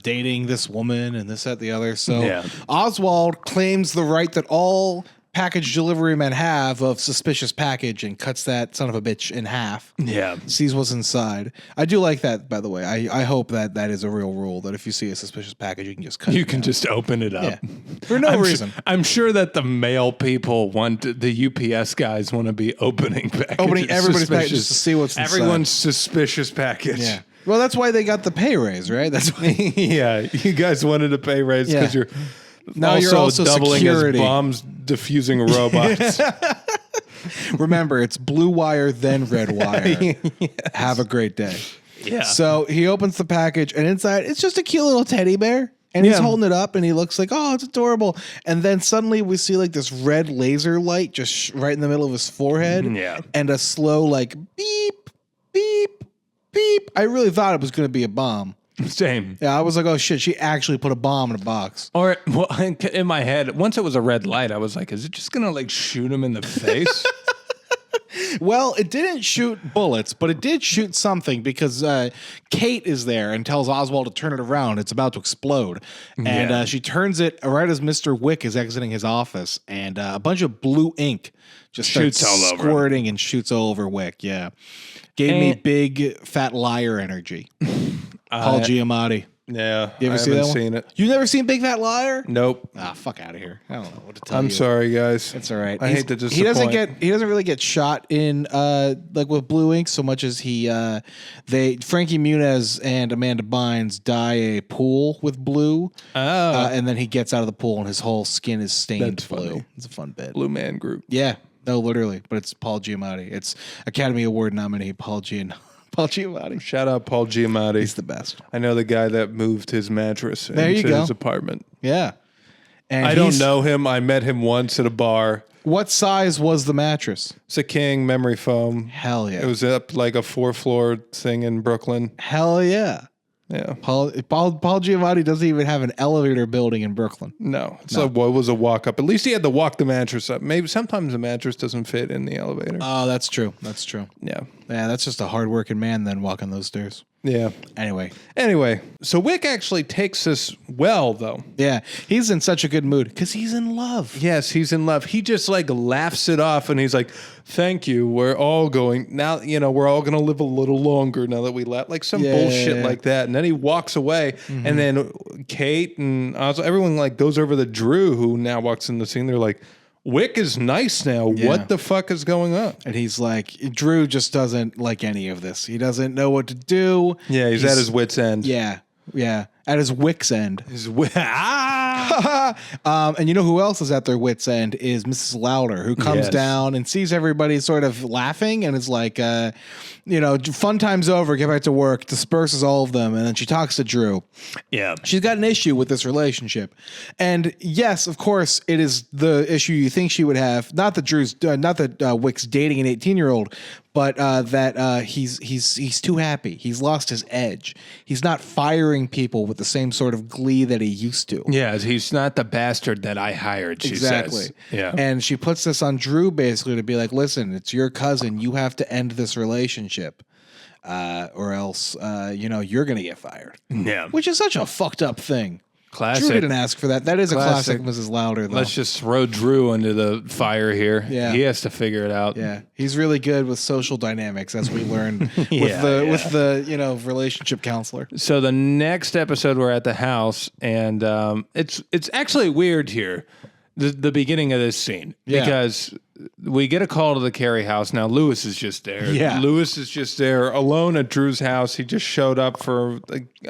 dating this woman and this, that, the other. So Oswald claims the right that all package delivery men have of suspicious package and cuts that son of a bitch in half.
Yeah.
Sees what's inside. I do like that, by the way. I hope that is a real rule, that if you see a suspicious package, you can just cut it.
You can just open it up.
Yeah. For no reason.
I'm sure that the mail people the UPS guys want to be opening packages.
Opening everybody's packages to see what's inside.
Everyone's suspicious package.
Yeah. Well, that's why they got the pay raise, right? That's why.
Yeah. You guys wanted a pay raise because you're
now you're also
doubling
security.
as bombs diffusing robots.
Remember, it's blue wire, then red wire. Yes. Have a great day.
Yeah.
So he opens the package, and inside, it's just a cute little teddy bear. And he's holding it up, and he looks like, oh, it's adorable. And then suddenly we see like this red laser light just right in the middle of his forehead.
Yeah.
And a slow like beep, beep, beep. I really thought it was going to be a bomb.
Same.
Yeah, I was like, oh shit, she actually put a bomb in a box.
Or well, in my head, once it was a red light, I was like, is it just gonna like shoot him in the face?
Well, it didn't shoot bullets, but it did shoot something because Kate is there and tells Oswald to turn it around. It's about to explode. And she turns it right as Mr. Wick is exiting his office. And a bunch of blue ink just
shoots
starts
all over
squirting and shoots all over Wick. Yeah. Gave me big fat liar energy. Paul Giamatti.
Yeah.
You ever
I
see that
haven't
one?
seen it.
You never seen Big Fat Liar?
Nope.
Ah, fuck out of here. I don't know what to tell you.
I'm sorry, guys.
It's all right.
I hate to disappoint.
He doesn't really get shot in like with blue ink so much as Frankie Muniz and Amanda Bynes dye a pool with blue.
Oh.
And then he gets out of the pool and his whole skin is stained
That's
blue.
funny.
It's a fun bit.
Blue Man Group.
Yeah. No, literally. But it's Paul Giamatti. It's Academy Award nominee Paul Giamatti.
Shout out Paul Giamatti.
He's the best.
I know the guy that moved his mattress
There you
into
go.
his apartment.
Yeah. And
I don't know him. I met him once at a bar.
What size was the mattress?
It's a king memory foam.
Hell yeah.
It was up like a 4-floor thing in Brooklyn.
Hell yeah.
Yeah.
Paul Giamatti doesn't even have an elevator building in Brooklyn.
No. So what was a walk up? At least he had to walk the mattress up. Maybe sometimes the mattress doesn't fit in the elevator.
Oh, that's true. That's true.
Yeah.
Yeah, that's just a hardworking man then walking those stairs.
Yeah.
Anyway,
so Wick actually takes this well, though.
yeah, he's in such a good mood because he's in love.
Yes, he's in love. He just like laughs it off and he's like, thank you. We're all going now, we're all going to live a little longer now that we left. Like some bullshit like that. And then he walks away and then Kate and everyone like goes over to Drew, who now walks in the scene. They're like, Wick is nice now.
Yeah.
What the fuck is going on?
And he's like, Drew just doesn't like any of this. He doesn't know what to do.
Yeah, he's at his wit's end.
Yeah, at his Wick's end.
Ah!
And you know who else is at their wit's end is Mrs. Louder, who comes down and sees everybody sort of laughing and is like, fun time's over, get back to work, disperses all of them, and then she talks to Drew.
Yeah.
She's got an issue with this relationship. And yes, of course, it is the issue you think she would have. Not that Wick's dating an 18-year-old, but that he's too happy. He's lost his edge. He's not firing people with the same sort of glee that he used to.
Yeah, he's not the bastard that I hired, she says. Yeah.
And she puts this on Drew basically to be like, listen, it's your cousin. You have to end this relationship. Or else, you're going to get fired.
Yeah.
Which is such a fucked up thing.
Classic.
Drew didn't ask for that. That is a classic Mrs. Louder, though.
Let's just throw Drew into the fire here.
Yeah.
He has to figure it out.
Yeah. He's really good with social dynamics, as we learned with the relationship counselor.
So the next episode, we're at the house, and it's actually weird here, the beginning of this scene, because we get a call to the Carey house. Now Lewis is just there.
Yeah.
Lewis is just there alone at Drew's house. He just showed up for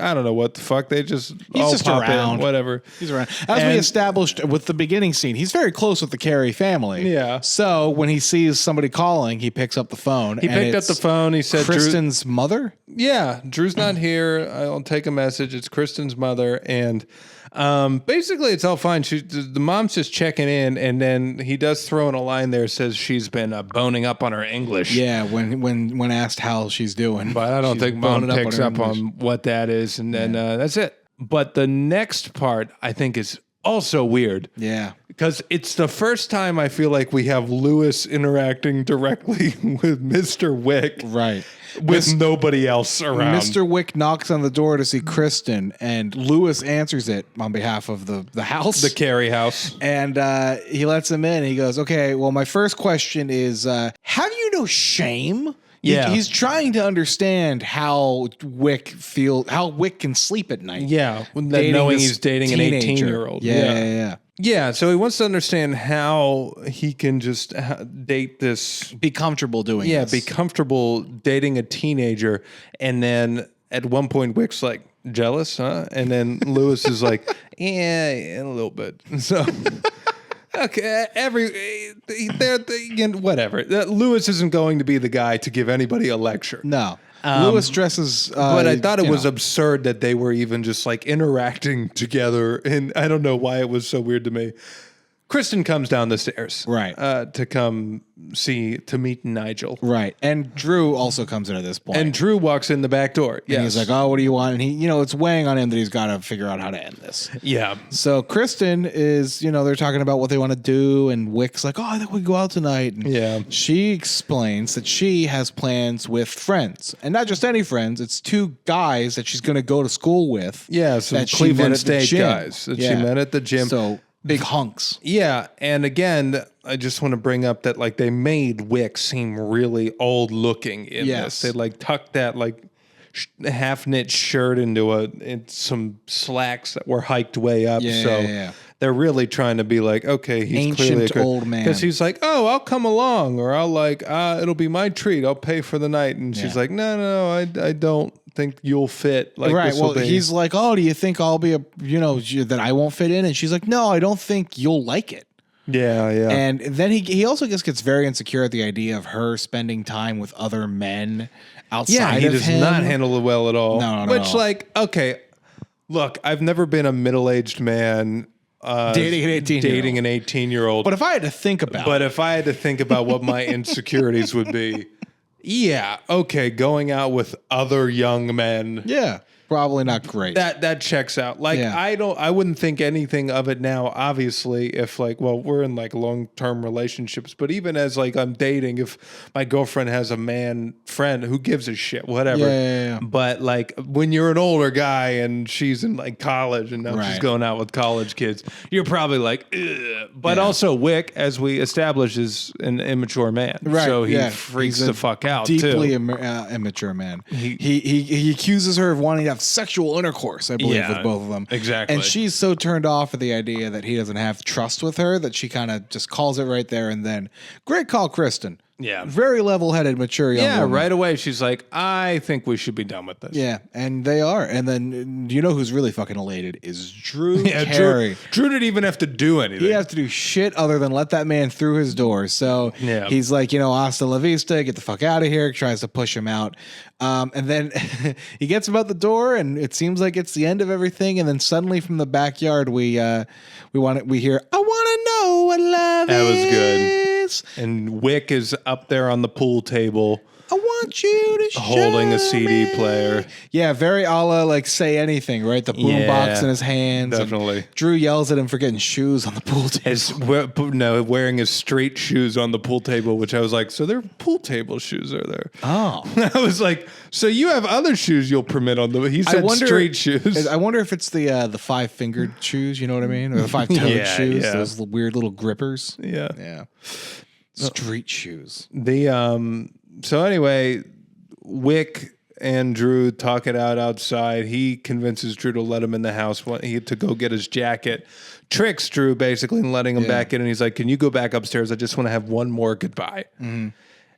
I don't know what the fuck. He's
just
pop
around.
in, whatever.
He's around. As we established with the beginning scene, he's very close with the Carey family.
Yeah.
So when he sees somebody calling, he picks up the phone.
He picked up the phone. He said,
Kristen's mother?
Yeah, Drew's not here. I'll take a message. It's Kristen's mother. And basically, it's all fine. The mom's just checking in, and then he does throw in a line there. there says she's been boning up on her English.
Yeah, when asked how she's doing.
But I don't
she's
think Mom
boning
picks
her
up
English.
on what that is. And then that's it. But the next part, I think, is also weird.
Yeah.
Because it's the first time I feel like we have Lewis interacting directly with Mr. Wick.
Right.
With nobody else around.
Mr. Wick knocks on the door to see Kristen, and Lewis answers it on behalf of the house.
The Carey house.
And he lets him in. He goes, okay, well, my first question is, have you no shame?
Yeah.
He's trying to understand how Wick can sleep at night.
Yeah.
Dating
Knowing
this
he's dating an
teenager.
18-year-old.
Yeah.
Yeah, so he wants to understand how he can just date this.
Be comfortable doing
Yeah,
this.
be comfortable dating a teenager. And then at one point, Wick's like, jealous, huh? And then Lewis is like, yeah, a little bit. So, okay, whatever. Lewis isn't going to be the guy to give anybody a lecture.
No. Lewis dresses...
but I thought it was absurd that they were even just like interacting together. And I don't know why it was so weird to me. Kristen comes down the stairs.
Right.
To meet Nigel.
Right. And Drew also comes in at this point.
And Drew walks in the back door.
And he's like, oh, what do you want? And he, it's weighing on him that he's got to figure out how to end this.
Yeah.
So Kristen is, they're talking about what they want to do. And Wick's like, oh, I think we go out tonight. And
Yeah.
she explains that she has plans with friends. And not just any friends. It's two guys that she's going to go to school with.
Yeah, some
that she met
Cleveland
at the
State
gym.
guys that she met at the gym.
So big hunks.
Yeah, and again, I just want to bring up that like they made Wick seem really old looking in this. They like tucked that like half knit shirt into some slacks that were hiked way up. They're really trying to be like, okay, he's
ancient
clearly
old man.
because he's like, oh, I'll come along, or I'll like, it'll be my treat. I'll pay for the night, and she's like, no, I don't think you'll fit. Like,
right. Well, he's like, oh, do you think I'll be that I won't fit in? And she's like, no, I don't think you'll like it.
Yeah.
And then he also just gets very insecure at the idea of her spending time with other men outside of him.
Yeah, he does not handle it well at all.
No.
Which, like, okay, look, I've never been a middle-aged man
dating an
18-year-old.
But if I had to think about
what my insecurities would be, yeah, okay, going out with other young men.
Yeah. Probably not great.
That checks out. Like I wouldn't think anything of it now, obviously, if like, well, we're in like long-term relationships, but even as like I'm dating, if my girlfriend has a man friend, who gives a shit, whatever.
Yeah.
But like when you're an older guy and she's in like college and now she's going out with college kids, you're probably like, ugh. But also Wick, as we established, is an immature man.
Right.
So he freaks the fuck out
deeply
too.
Immature man. He accuses her of wanting to have sexual intercourse, I believe, with both of them.
Exactly.
And she's so turned off at the idea that he doesn't have trust with her that she kind of just calls it right there and then. Great call, Kristen.
Yeah.
Very level-headed, mature young woman.
Right away she's like, I think we should be done with this.
Yeah, and they are. And then you know who's really fucking elated is Drew Carey.
Drew didn't even have to do anything.
He has to do shit other than let that man through his door. So he's like, hasta la vista, get the fuck out of here, tries to push him out. And then he gets him out the door and it seems like it's the end of everything. And then suddenly from the backyard, we hear, I want to know what love is.
That was good. And Wick is up there on the pool table.
I want you to
holding a
show
CD
me.
player.
Yeah, very a la like Say Anything, right? The boom box in his hands.
Definitely.
Drew yells at him for getting shoes on the pool table.
Wearing his street shoes on the pool table, which I was like, so they're pool table shoes, are there?
Oh.
I was like, so you have other shoes you'll permit on the. He said street shoes.
I wonder if it's the 5-fingered shoes, you know what I mean? Or the 5-toed shoes, those weird little grippers.
Yeah.
Street shoes.
So anyway, Wick and Drew talk it out outside. He convinces Drew to let him in the house to go get his jacket. Tricks Drew basically and letting him back in. And he's like, can you go back upstairs? I just want to have one more goodbye. Mm-hmm.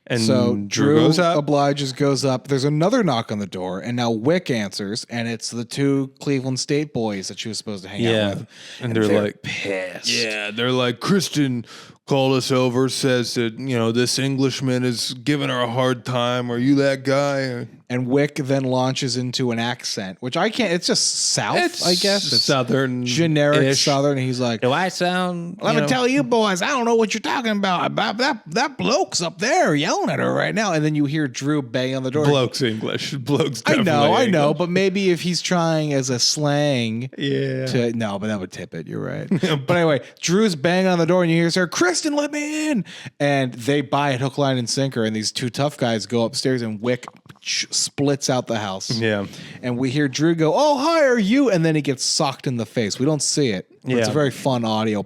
And
so Drew
goes up.
obliges, goes up. There's another knock on the door, and now Wick answers, and it's the two Cleveland State boys that she was supposed to hang out with.
And they're like
pissed.
Yeah, they're like, Kristen called us over, says that, this Englishman is giving her a hard time. Are you that guy?
And Wick then launches into an accent, which I can't. It's just South, I guess. It's
Southern,
generic Southern. And he's like,
do I sound?
Let me tell you, boys, I don't know what you're talking about. That bloke's up there yelling at her right now. And then you hear Drew bang on the door.
Bloke's English. Bloke's
I know,
English.
but maybe if he's trying as a slang,
Yeah.
no, but that would tip it. You're right. But anyway, Drew's banging on the door, and you hear her, Kristen, let me in. And they buy it hook, line, and sinker. And these two tough guys go upstairs, and Wick splits out the house.
Yeah.
And we hear Drew go, "Oh, hi, are you?" And then he gets socked in the face. We don't see it. But it's a very fun audio.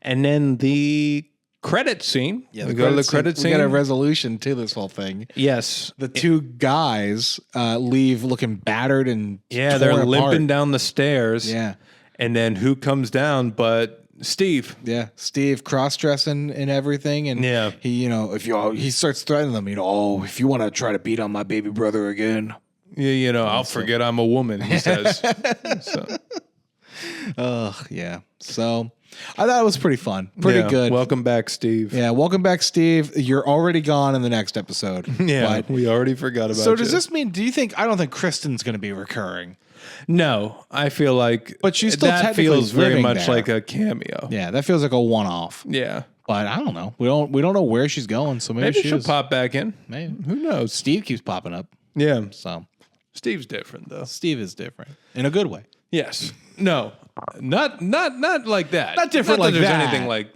And then the credit scene. Yeah, we go to the credit scene.
We got a resolution to this whole thing.
Yes.
The two guys leave looking battered and
they're
torn
limping
apart.
down the stairs.
Yeah.
And then who comes down but Steve?
Yeah, Steve cross-dressing and everything, and he starts threatening them. If you want to try to beat on my baby brother again,
I'll forget I'm a woman. He says.
yeah. So I thought it was pretty fun, pretty good.
Welcome back, Steve.
Yeah, welcome back, Steve. You're already gone in the next episode.
Yeah,
but,
we already forgot about.
So does this mean? Do you think? I don't think Kristen's going to be recurring.
No, I feel like,
but she's still
that
technically
feels very much
there.
like a cameo.
Yeah, that feels like a one-off.
Yeah,
but I don't know. We don't know where she's going. So maybe
she'll pop back in.
Maybe,
who knows?
Steve keeps popping up.
Yeah,
so
Steve's different though.
Steve is different in a good way.
Yes. No. Not like that.
Not different like that.
Anything like.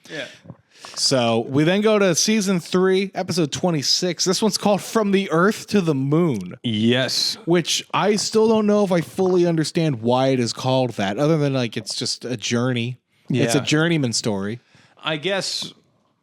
Yeah. So we then go to season 3, episode 26. This one's called From the Earth to the Moon.
Yes.
Which I still don't know if I fully understand why it is called that, other than like it's just a journey. Yeah. It's a journeyman story.
I guess,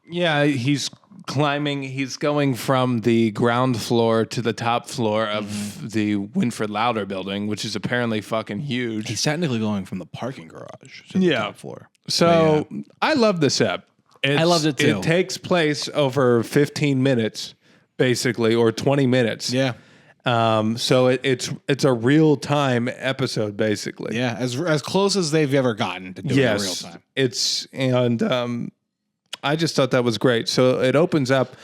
he's climbing. He's going from the ground floor to the top floor of the Winfred Lauder building, which is apparently fucking huge.
He's technically going from the parking garage to the top floor.
So I love this ep.
I loved it too.
It takes place over 15 minutes, basically, or 20 minutes.
Yeah.
So it's a real time episode, basically.
Yeah, as close as they've ever gotten to doing it real time.
I just thought that was great. So it opens up.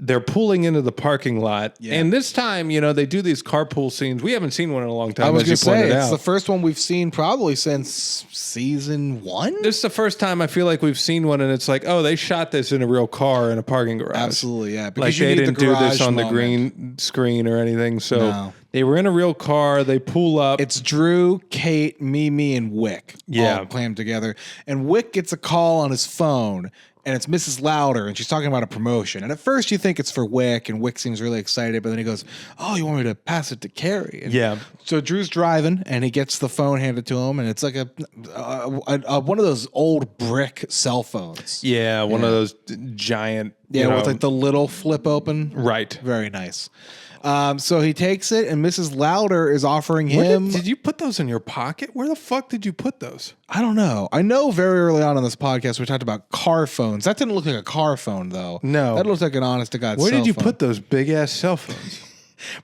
They're pulling into the parking lot. Yeah. And this time, they do these carpool scenes. We haven't seen one in a long time.
I was going to say, it's the first one we've seen probably since season 1.
This is the first time I feel like we've seen one, and it's like, oh, they shot this in a real car in a parking garage.
Absolutely, yeah.
Because they didn't do this on the green screen or anything. So they were in a real car. They pull up.
It's Drew, Kate, Mimi, and Wick all clammed together. And Wick gets a call on his phone. And it's Mrs. Lauder, and she's talking about a promotion. And at first you think it's for Wick, and Wick seems really excited, but then he goes, "Oh, you want me to pass it to Carey?" And so Drew's driving, and he gets the phone handed to him, and it's like a one of those old brick cell phones.
Yeah, one of those giant.
With like the little flip open.
Right.
Very nice. So he takes it, and Mrs. Lauder is offering him.
Did you put those in your pocket? Where the fuck did you put those?
I don't know. I know very early on in this podcast we talked about car phones. That didn't look like a car phone, though.
No.
That looks like an honest to God cell
phone. Where did you
phone.
put those big ass cell phones?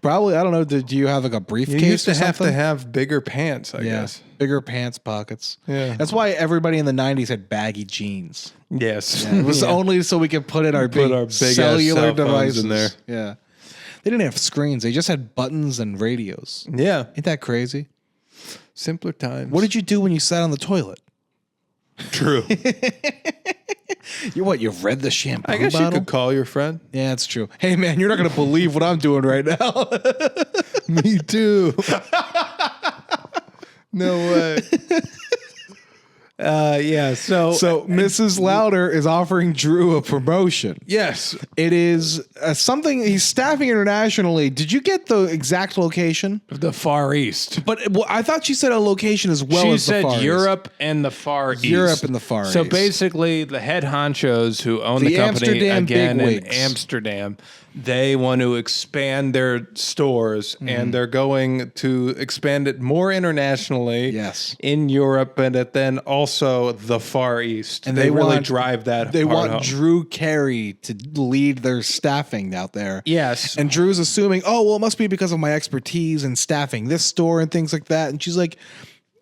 Probably, I don't know. Did you have like a briefcase?
You used to
or
have
something?
to have bigger pants, I guess.
Bigger pants pockets.
Yeah.
That's why everybody in the 90s had baggy jeans.
Yes.
Yeah, it was only so we could put in our big cellular devices
in there.
Yeah. They didn't have screens. They just had buttons and radios.
Yeah.
Ain't that crazy?
Simpler times.
What did you do when you sat on the toilet?
True.
You've read the shampoo
I guess
bottle?
you could call your friend.
Yeah, it's true. Hey, man, you're not going to believe what I'm doing right now.
Me too. No way. So
Mrs. Lauder is offering Drew a promotion.
Yes.
It is something he's staffing internationally. Did you get the exact location?
The Far East.
But I thought she said a location as well as the Far East.
She said Europe and the Far East.
Europe and the Far East.
So basically, the head honchos who own the company again in Amsterdam, they want to expand their stores, and they're going to expand it more internationally.
Yes.
In Europe, and then also the Far East.
And
they really drive that.
They want
home.
Drew Carey to lead their staffing out there.
Yes.
And Drew's assuming, it must be because of my expertise in staffing this store and things like that. And she's like,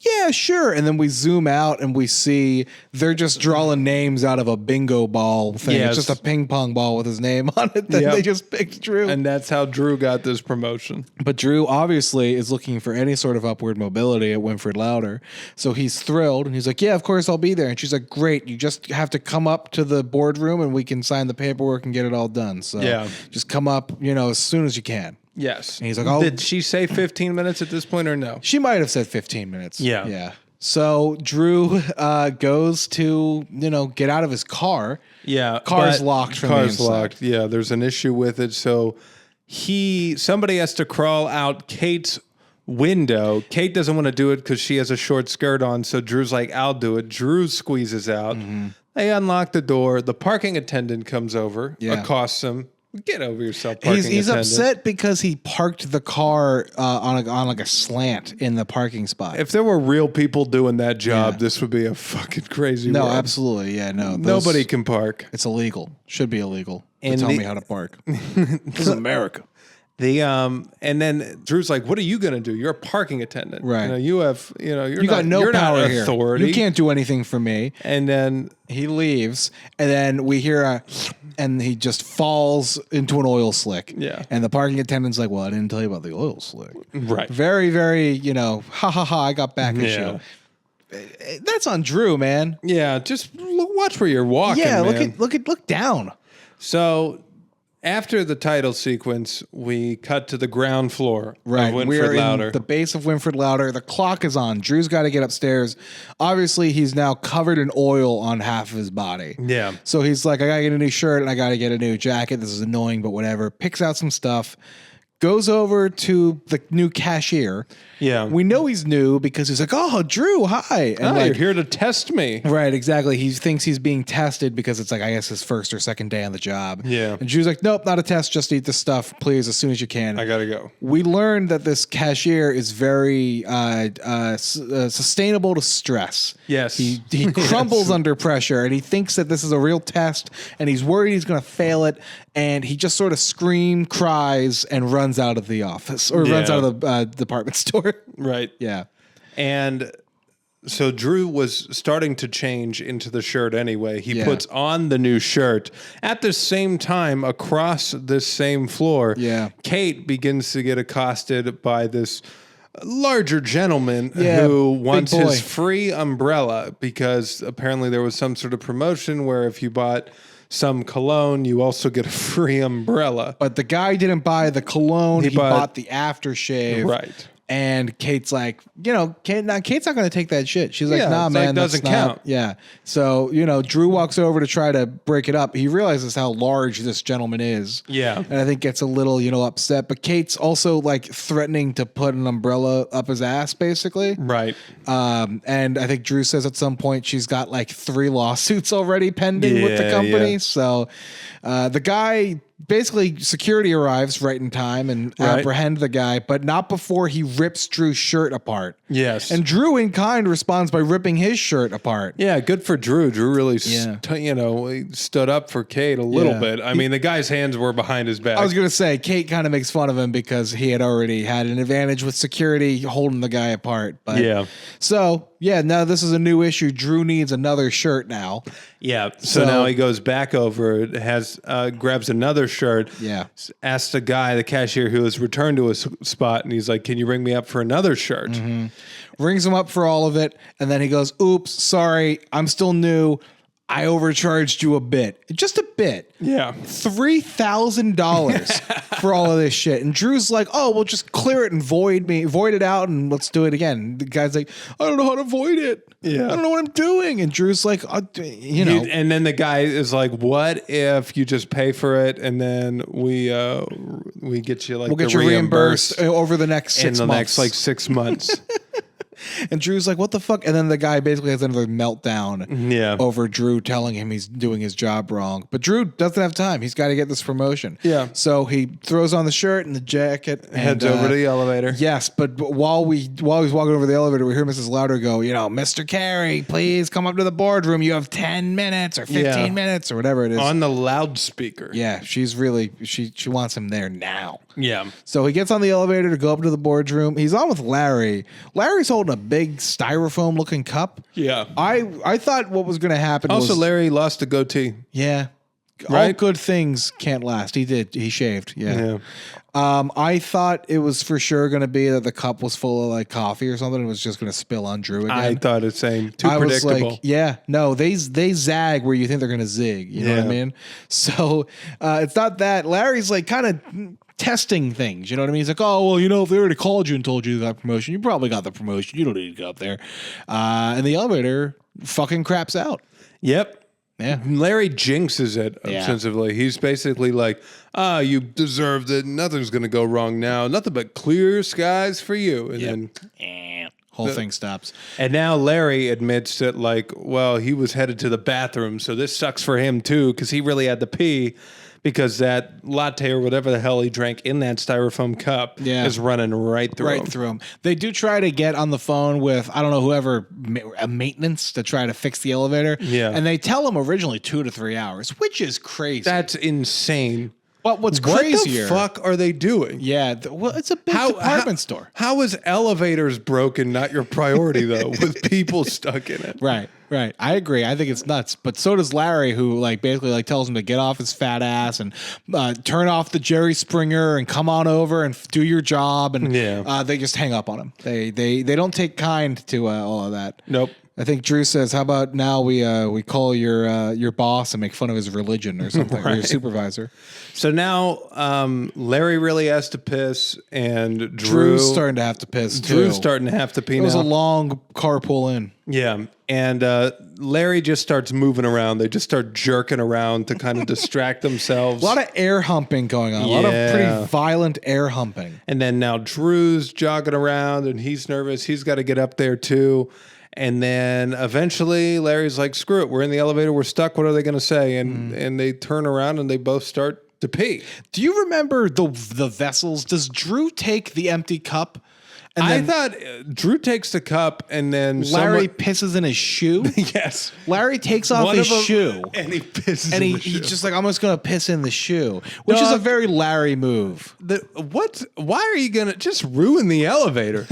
yeah, sure. And then we zoom out and we see they're just drawing names out of a bingo ball thing.
Yes.
It's just a ping pong ball with his name on it. Then they just picked Drew.
And that's how Drew got this promotion.
But Drew obviously is looking for any sort of upward mobility at Winfred Louder. So he's thrilled and he's like, yeah, of course I'll be there. And she's like, great. You just have to come up to the boardroom and we can sign the paperwork and get it all done. So just come up, as soon as you can.
Yes.
And he's like, oh.
Did she say 15 minutes at this point or no?
She might have said 15 minutes.
Yeah.
Yeah. So Drew goes to, get out of his car.
Yeah.
Car's locked from the inside.
Car's locked. Yeah, there's an issue with it. So somebody has to crawl out Kate's window. Kate doesn't want to do it because she has a short skirt on. So Drew's like, I'll do it. Drew squeezes out. Mm-hmm. They unlock the door. The parking attendant comes over, accosts him. Get over yourself, parking
He's
attendant.
upset because he parked the car on like a slant in the parking spot.
If there were real people doing that job, this would be a fucking crazy world.
Absolutely. Yeah, no.
Nobody can park.
It's illegal. Should be illegal. And tell me how to park. This is America.
And then Drew's like, "What are you gonna do? You're a parking attendant,
right?
You
got no power here.
Authority.
You can't do anything for me."
And then
he leaves, and then we hear and he just falls into an oil slick.
Yeah.
And the parking attendant's like, "Well, I didn't tell you about the oil slick."
Right.
Very, very, ha ha ha. I got back at you. That's on Drew, man.
Yeah. Just watch where you're walking.
Yeah.
Man.
Look down.
So. After the title sequence, we cut to the ground floor of Winfred
We're
Louder.
In the base of Winfred Louder. The clock is on. Drew's got to get upstairs. Obviously, he's now covered in oil on half of his body.
Yeah.
So he's like, I got to get a new shirt and I got to get a new jacket. This is annoying, but whatever. Picks out some stuff. Goes over to the new cashier.
Yeah.
We know he's new because he's like, oh, Drew, hi. And
you're here to test me.
Right, exactly. He thinks he's being tested because it's like, I guess, his first or second day on the job.
Yeah.
And Drew's like, nope, not a test. Just eat this stuff, please, as soon as you can.
I got to go.
We learned that this cashier is very sustainable to stress.
Yes.
He crumbles under pressure, and he thinks that this is a real test, and he's worried he's going to fail it, and he just sort of cries, and runs out of the office, or runs out of the department store.
Right.
Yeah.
And so Drew was starting to change into the shirt anyway. He puts on the new shirt. At the same time, across this same floor, Kate begins to get accosted by this larger gentleman who wants his free umbrella because apparently there was some sort of promotion where if you bought some cologne, you also get a free umbrella.
But the guy didn't buy the cologne. He bought the aftershave.
Right.
And Kate's like, Kate's not going to take that shit. She's like, nah, man,
like, doesn't count.
Yeah. So, Drew walks over to try to break it up. He realizes how large this gentleman is.
Yeah.
And I think gets a little, upset. But Kate's also like threatening to put an umbrella up his ass, basically.
Right.
And I think Drew says at some point she's got like 3 lawsuits already pending with the company. Yeah. So the guy... Basically, security arrives right in time and apprehend the guy, but not before he rips Drew's shirt apart.
Yes.
And Drew, in kind, responds by ripping his shirt apart.
Yeah, good for Drew. Drew really, he stood up for Kate a little bit. I mean, the guy's hands were behind his back.
I was going to say, Kate kind of makes fun of him because he had already had an advantage with security holding the guy apart. But, so, now this is a new issue. Drew needs another shirt now.
Yeah. So now he goes back over, grabs another shirt.
Yeah.
Asks the guy, the cashier who has returned to his spot, and he's like, "Can you ring me up for another shirt?"
Mm-hmm. Rings him up for all of it, and then he goes, "Oops, sorry, I'm still new. I overcharged you a bit. Just a bit.
Yeah.
$3,000 for all of this shit." And Drew's like, "Oh, we'll just clear it and void it out and let's do it again." The guy's like, "I don't know how to void it.
Yeah.
I don't know what I'm doing." And Drew's like,
And then the guy is like, "What if you just pay for it and then we get you
we'll get you reimbursed over the next 6 months.
In the next 6 months."
And Drew's like, what the fuck? And then the guy basically has another meltdown over Drew telling him he's doing his job wrong. But Drew doesn't have time. He's got to get this promotion. Yeah. So he throws on the shirt and the jacket. And
heads over to the elevator.
Yes. But while he's walking over the elevator, we hear Mrs. Louder go, Mr. Carey, please come up to the boardroom. You have 10 minutes or 15 minutes or whatever it is.
On the loudspeaker.
Yeah. She's really, she wants him there now.
Yeah.
So he gets on the elevator to go up to the boardroom. He's on with Larry. Larry's holding a big styrofoam looking cup.
Yeah.
I thought what was going to happen
Also,
was
Larry lost a goatee.
yeah. All
Right?
good things can't last. He did. He shaved. Yeah.
Yeah.
I thought it was for sure going to be that the cup was full of like coffee or something. It was just going to spill on Drew again.
I thought it's same. Too
I was
predictable.
like, yeah, no, they zag where you think they're going to zig. You know what I mean? So it's not that. Larry's like kind of testing things. You know what I mean? He's like, oh, well, if they already called you and told you that promotion, you probably got the promotion. You don't need to go up there. And the elevator fucking craps out.
Yep.
Yeah.
Larry jinxes it ostensibly. He's basically like, you deserved it. Nothing's going to go wrong now. Nothing but clear skies for you. And then
whole thing stops.
And now Larry admits that, like, well, he was headed to the bathroom, so this sucks for him too, because he really had to pee, because that latte or whatever the hell he drank in that styrofoam cup is running right through him.
They do try to get on the phone with, I don't know, whoever, a maintenance to try to fix the elevator.
Yeah.
And they tell them originally 2 to 3 hours, which is crazy.
That's insane.
But what's crazier?
What the fuck are they doing?
Yeah, well, it's a big department store.
How is elevators broken not your priority, though, with people stuck in it?
Right. I agree. I think it's nuts. But so does Larry, who basically tells him to get off his fat ass and turn off the Jerry Springer and come on over and do your job. And they just hang up on him. They don't take kind to all of that.
Nope.
I think Drew says, "How about now we call your boss and make fun of his religion or something, or your supervisor."
So now Larry really has to piss, and
Drew's starting to have to piss too.
Drew's starting to have to pee. It
was a long carpool in.
Yeah, and Larry just starts moving around. They just start jerking around to kind of distract themselves.
A lot of air humping going on. A lot of pretty violent air humping.
And then now Drew's jogging around, and he's nervous. He's got to get up there too. And then eventually Larry's like, screw it. We're in the elevator. We're stuck. What are they going to say? And they turn around and they both start to pee.
Do you remember the vessels? Does Drew take the empty cup? And
I thought Drew takes the cup and then
Larry pisses in his shoe.
Yes.
Larry takes off his shoe.
And he pisses
and
in the shoe.
He's just like, I'm just going to piss in the shoe, which is a very Larry move.
Why are you going to just ruin the elevator?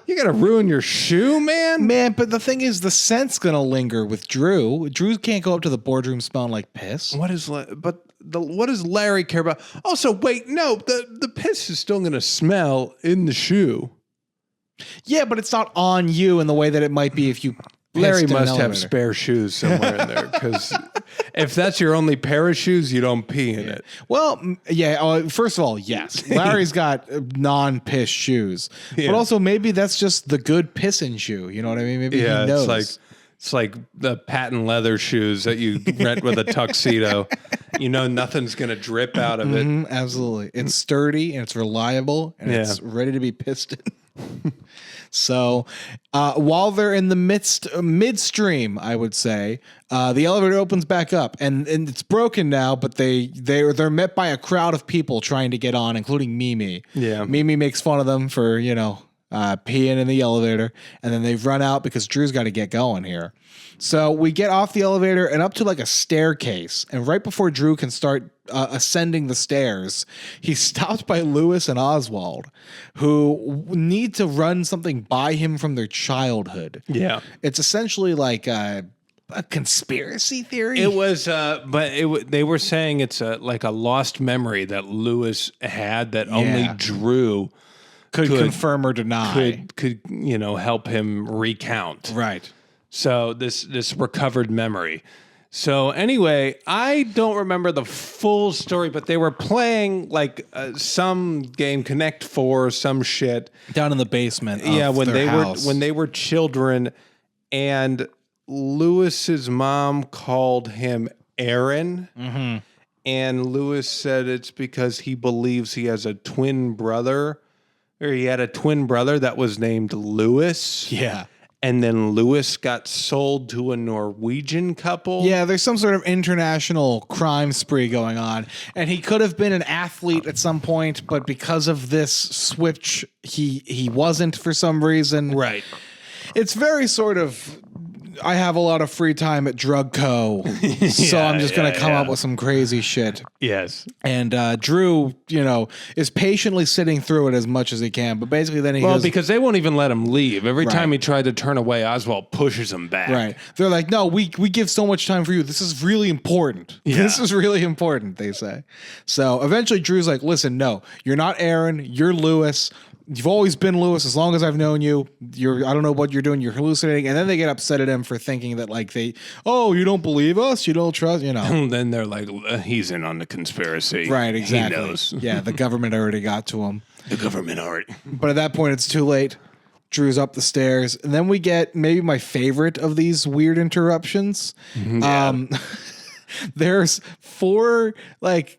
You gotta ruin your shoe, man.
Man, but the thing is, the scent's gonna linger with Drew. Drew can't go up to the boardroom smelling like piss.
What does Larry care about? Also, wait, no, the piss is still gonna smell in the shoe.
Yeah, but it's not on you in the way that it might be if you.
Larry must have spare shoes somewhere in there, because if that's your only pair of shoes, you don't pee in it.
Well, yeah. First of all, yes, Larry's got non-piss shoes, but also maybe that's just the good pissin' shoe. You know what I mean? Maybe he knows.
It's like the patent leather shoes that you rent with a tuxedo. You know nothing's gonna drip out of it.
Absolutely, it's sturdy and it's reliable and it's ready to be pissed in. So while they're in the midstream, I would say, the elevator opens back up and it's broken now, but they're met by a crowd of people trying to get on, including Mimi.
Yeah.
Mimi makes fun of them for, peeing in the elevator, and then they run out because Drew's got to get going here. So we get off the elevator and up to like a staircase, and right before Drew can start ascending the stairs, he's stopped by Lewis and Oswald, who need to run something by him from their childhood.
Yeah.
It's essentially like a conspiracy theory.
It was, they were saying it's like a lost memory that Lewis had that only Drew
could confirm or deny.
Could help him recount.
Right.
So this recovered memory. So anyway, I don't remember the full story, but they were playing like some game, Connect 4, some shit
down in the basement.
When
house.
when they were children, and Lewis's mom called him Aaron, and Lewis said it's because he believes he has a twin brother, or he had a twin brother that was named Lewis.
Yeah.
And then Lewis got sold to a Norwegian couple.
Yeah, there's some sort of international crime spree going on. And he could have been an athlete at some point, but because of this switch, he wasn't for some reason.
Right.
It's very sort of I have a lot of free time at Drug Co. So I'm just going to come up with some crazy shit.
Yes.
And Drew, is patiently sitting through it as much as he can. But basically then he goes...
because they won't even let him leave. Every time he tried to turn away, Oswald pushes him back.
Right. They're like, no, we give so much time for you. This is really important. Yeah. This is really important, they say. So eventually Drew's like, listen, no, you're not Aaron. You're Lewis. You've always been Lewis as long as I've known you. I don't know what you're doing. You're hallucinating. And then they get upset at him for thinking that you don't believe us? You don't trust,
And then they're like, he's in on the conspiracy.
Right, exactly.
He knows.
Yeah, the government already got to him.
The government already.
But at that point, it's too late. Drew's up the stairs. And then we get maybe my favorite of these weird interruptions. Yeah. There's 4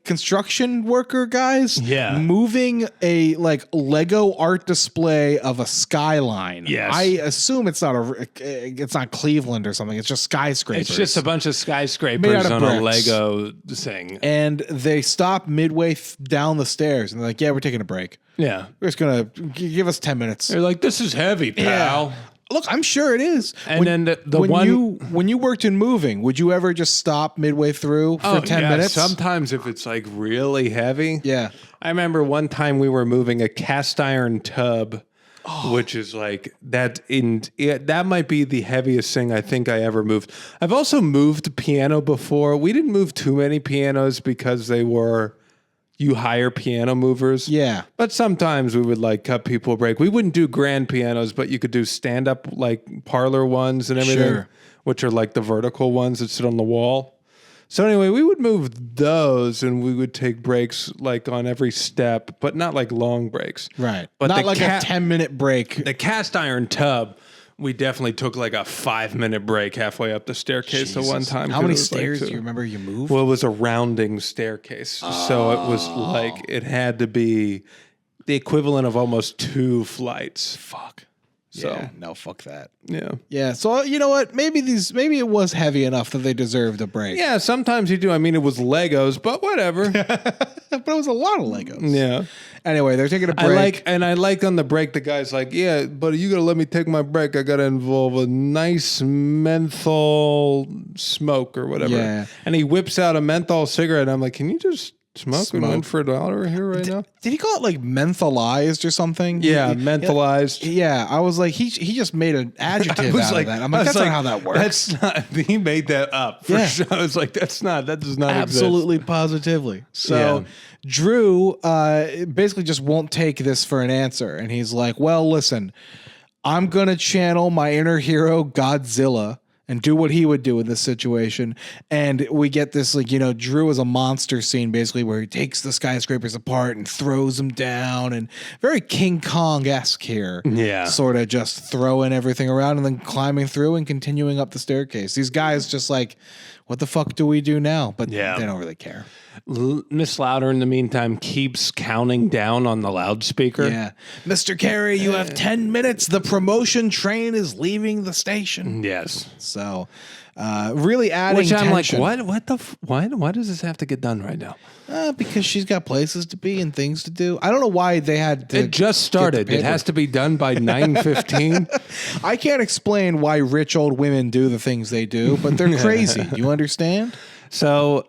construction worker guys moving a Lego art display of a skyline.
Yes.
I assume it's not Cleveland or something. It's just skyscrapers.
It's just a bunch of skyscrapers on a Lego thing.
And they stop midway down the stairs and they're like, yeah, we're taking a break.
Yeah.
We're just going to give us 10 minutes.
They're like, this is heavy, pal.
Yeah. Look, I'm sure it is.
And then
when you worked in moving, would you ever just stop midway through for 10 minutes?
Sometimes if it's really heavy.
Yeah.
I remember one time we were moving a cast iron tub, which is that might be the heaviest thing I think I ever moved. I've also moved a piano before. We didn't move too many pianos because you hire piano movers.
Yeah.
But sometimes we would cut people a break. We wouldn't do grand pianos, but you could do stand-up parlor ones and everything, which are the vertical ones that sit on the wall. So anyway, we would move those and we would take breaks on every step, but not long breaks.
Right.
But
not a 10-minute break.
The cast iron tub, we definitely took a 5-minute break halfway up the staircase at one time.
How many stairs do you remember you moved?
Well, it was a rounding staircase. So it was it had to be the equivalent of almost 2 flights.
Fuck.
So
yeah, no, fuck that.
Yeah.
Yeah. So you know what? Maybe it was heavy enough that they deserved a break.
Yeah, sometimes you do. I mean, it was Legos, but whatever.
But it was a lot of Legos.
Yeah.
Anyway, they're taking a break.
I like on the break, the guy's like, yeah, but you got to let me take my break. I got to involve a nice menthol smoke or whatever. Yeah. And he whips out a menthol cigarette. And I'm like, can you just smoke and win for $1 here right now?
Did he call it mentholized or something?
Yeah, mentholized.
Yeah, I was like, he just made an adjective out of that. I'm like, that's not how that works.
That's not. He made that up for sure. I was like, that does not
absolutely
exist.
Positively. So Drew basically just won't take this for an answer, and he's like, well, listen, I'm gonna channel my inner hero Godzilla and do what he would do in this situation. And we get this, Drew is a monster scene, basically, where he takes the skyscrapers apart and throws them down, and very King Kong-esque here.
Yeah.
Sort of just throwing everything around and then climbing through and continuing up the staircase. These guys just what the fuck do we do now? But they don't really care.
Miss Louder, in the meantime, keeps counting down on the loudspeaker.
Yeah. Mr. Carey, you have 10 minutes. The promotion train is leaving the station.
Yes.
So, really adding
Which I'm
tension.
why does this have to get done right now?
Because she's got places to be and things to do. I don't know why they had to.
It just started. It has to be done by 9:15.
I can't explain why rich old women do the things they do, but they're crazy. You understand?
So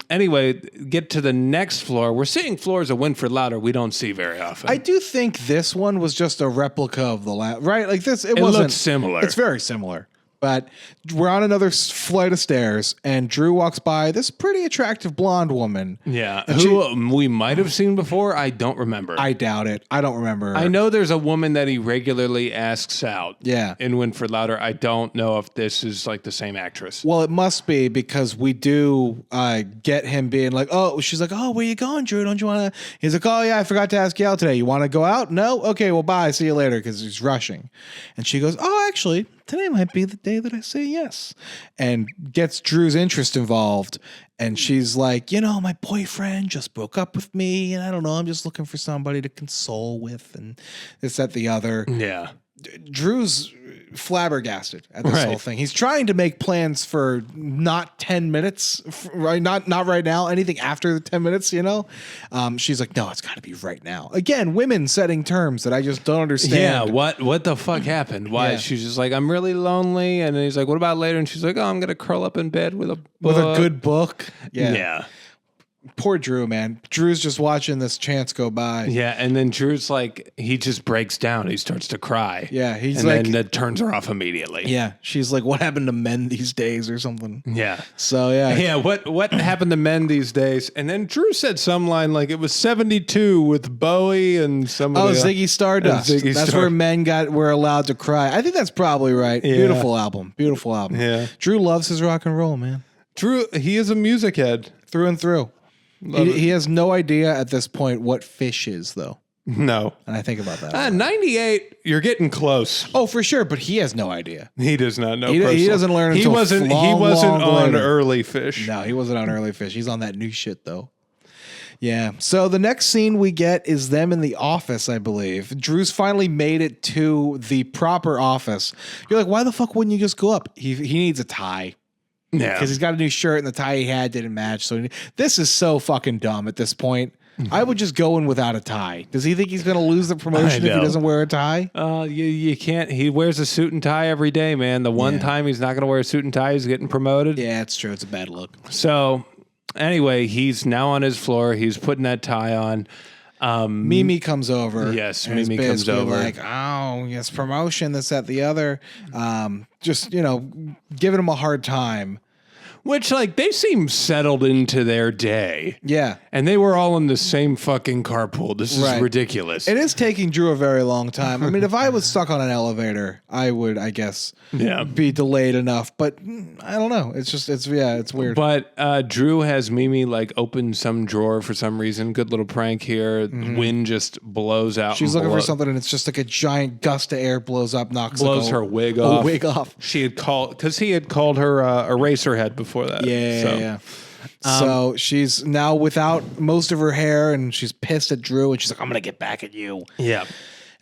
anyway, get to the next floor. We're seeing floors of Winfred Louder we don't see very often.
I do think this one was just a replica of the last, right? It
wasn't, looks similar.
It's very similar. But we're on another flight of stairs, and Drew walks by this pretty attractive blonde woman.
Yeah, who we might have seen before. I don't remember.
I doubt it. I don't remember.
I know there's a woman that he regularly asks out.
Yeah.
In Winfred Louder. I don't know if this is the same actress.
Well, it must be, because we do get him being like, oh, she's like, oh, where you going, Drew? Don't you want to? He's like, oh, yeah, I forgot to ask you out today. You want to go out? No? Okay, well, bye. See you later, because he's rushing. And she goes, oh, actually, today might be the day that I say yes, and gets Drew's interest involved. And she's like, my boyfriend just broke up with me, and I don't know, I'm just looking for somebody to console with, and this, that, the other.
Yeah.
Drew's flabbergasted at this
Right.
whole thing. He's trying to make plans for not 10 minutes, right? Not right now. Anything after the 10 minutes, you know. She's like, no, it's got to be right now. Again, women setting terms that I just don't understand.
Yeah, what the fuck happened? Why?
Yeah.
She's just like, I'm really lonely, and then he's like, what about later? And she's like, oh, I'm gonna curl up in bed with a
Good book.
Yeah.
Poor Drew, man. Drew's just watching this chance go by.
Yeah, and then Drew's like, he just breaks down. He starts to cry.
Yeah, he's
and
like,
then that turns her off immediately.
yeah, she's like, what happened to men these days or something?
Yeah.
So yeah,
Yeah, what happened to men these days? And then Drew said some line like it was 72 with Bowie and somebody.
oh, Ziggy Stardust.
Ziggy
That's
Star-
where men were allowed to cry. I think that's probably right.
Yeah.
Beautiful album. Beautiful album.
Yeah.
Drew loves his rock and roll, man,
Drew, he is a music head.
through and through. He has no idea at this point what fish is, though.
No.
And I think about that.
98, you're getting close.
Oh, for sure, but he has no idea.
He does not know.
He
personally.
doesn't learn
He
until
wasn't
long
on
later.
early fish.
No, he wasn't on early fish. He's on that new shit, though. Yeah. So the next scene we get is them in the office, I believe. Drew's finally made it to the proper office. You're like, why the fuck wouldn't you just go up? He needs a tie.
Yeah.
Because he's got a new shirt and the tie he had didn't match. So this is so fucking dumb at this point. I would just go in without a tie. Does he think he's going to lose the promotion if he
know.
doesn't wear a tie?
You can't. He wears a suit and tie every day, man. The one time he's not going to wear a suit and tie, he's getting promoted.
Yeah, it's true. It's a bad look.
So anyway, he's now on his floor. He's putting that tie on.
Mimi comes over.
Yes,
and is
Mimi comes
basically
over.
like, oh, yes, promotion, this, that, the other. Just, giving him a hard time.
Which, like, they seem settled into their day.
Yeah.
And they were all in the same fucking carpool. This is
Right.
ridiculous.
It is taking Drew a very long time. I mean, if I was stuck on an elevator, I would, I guess, be delayed enough. But I don't know. It's weird.
But Drew has Mimi, like, open some drawer for some reason. Good little prank here. Wind just blows out.
She's
and
looking for something, and it's just like a giant gust of air blows up, knocks
blows
like
her wig off.
wig off.
She had called, because he had called her Eraserhead before that.
Yeah. So she's now without most of her hair, and she's pissed at Drew, and she's like, I'm going to get back at you.
Yeah.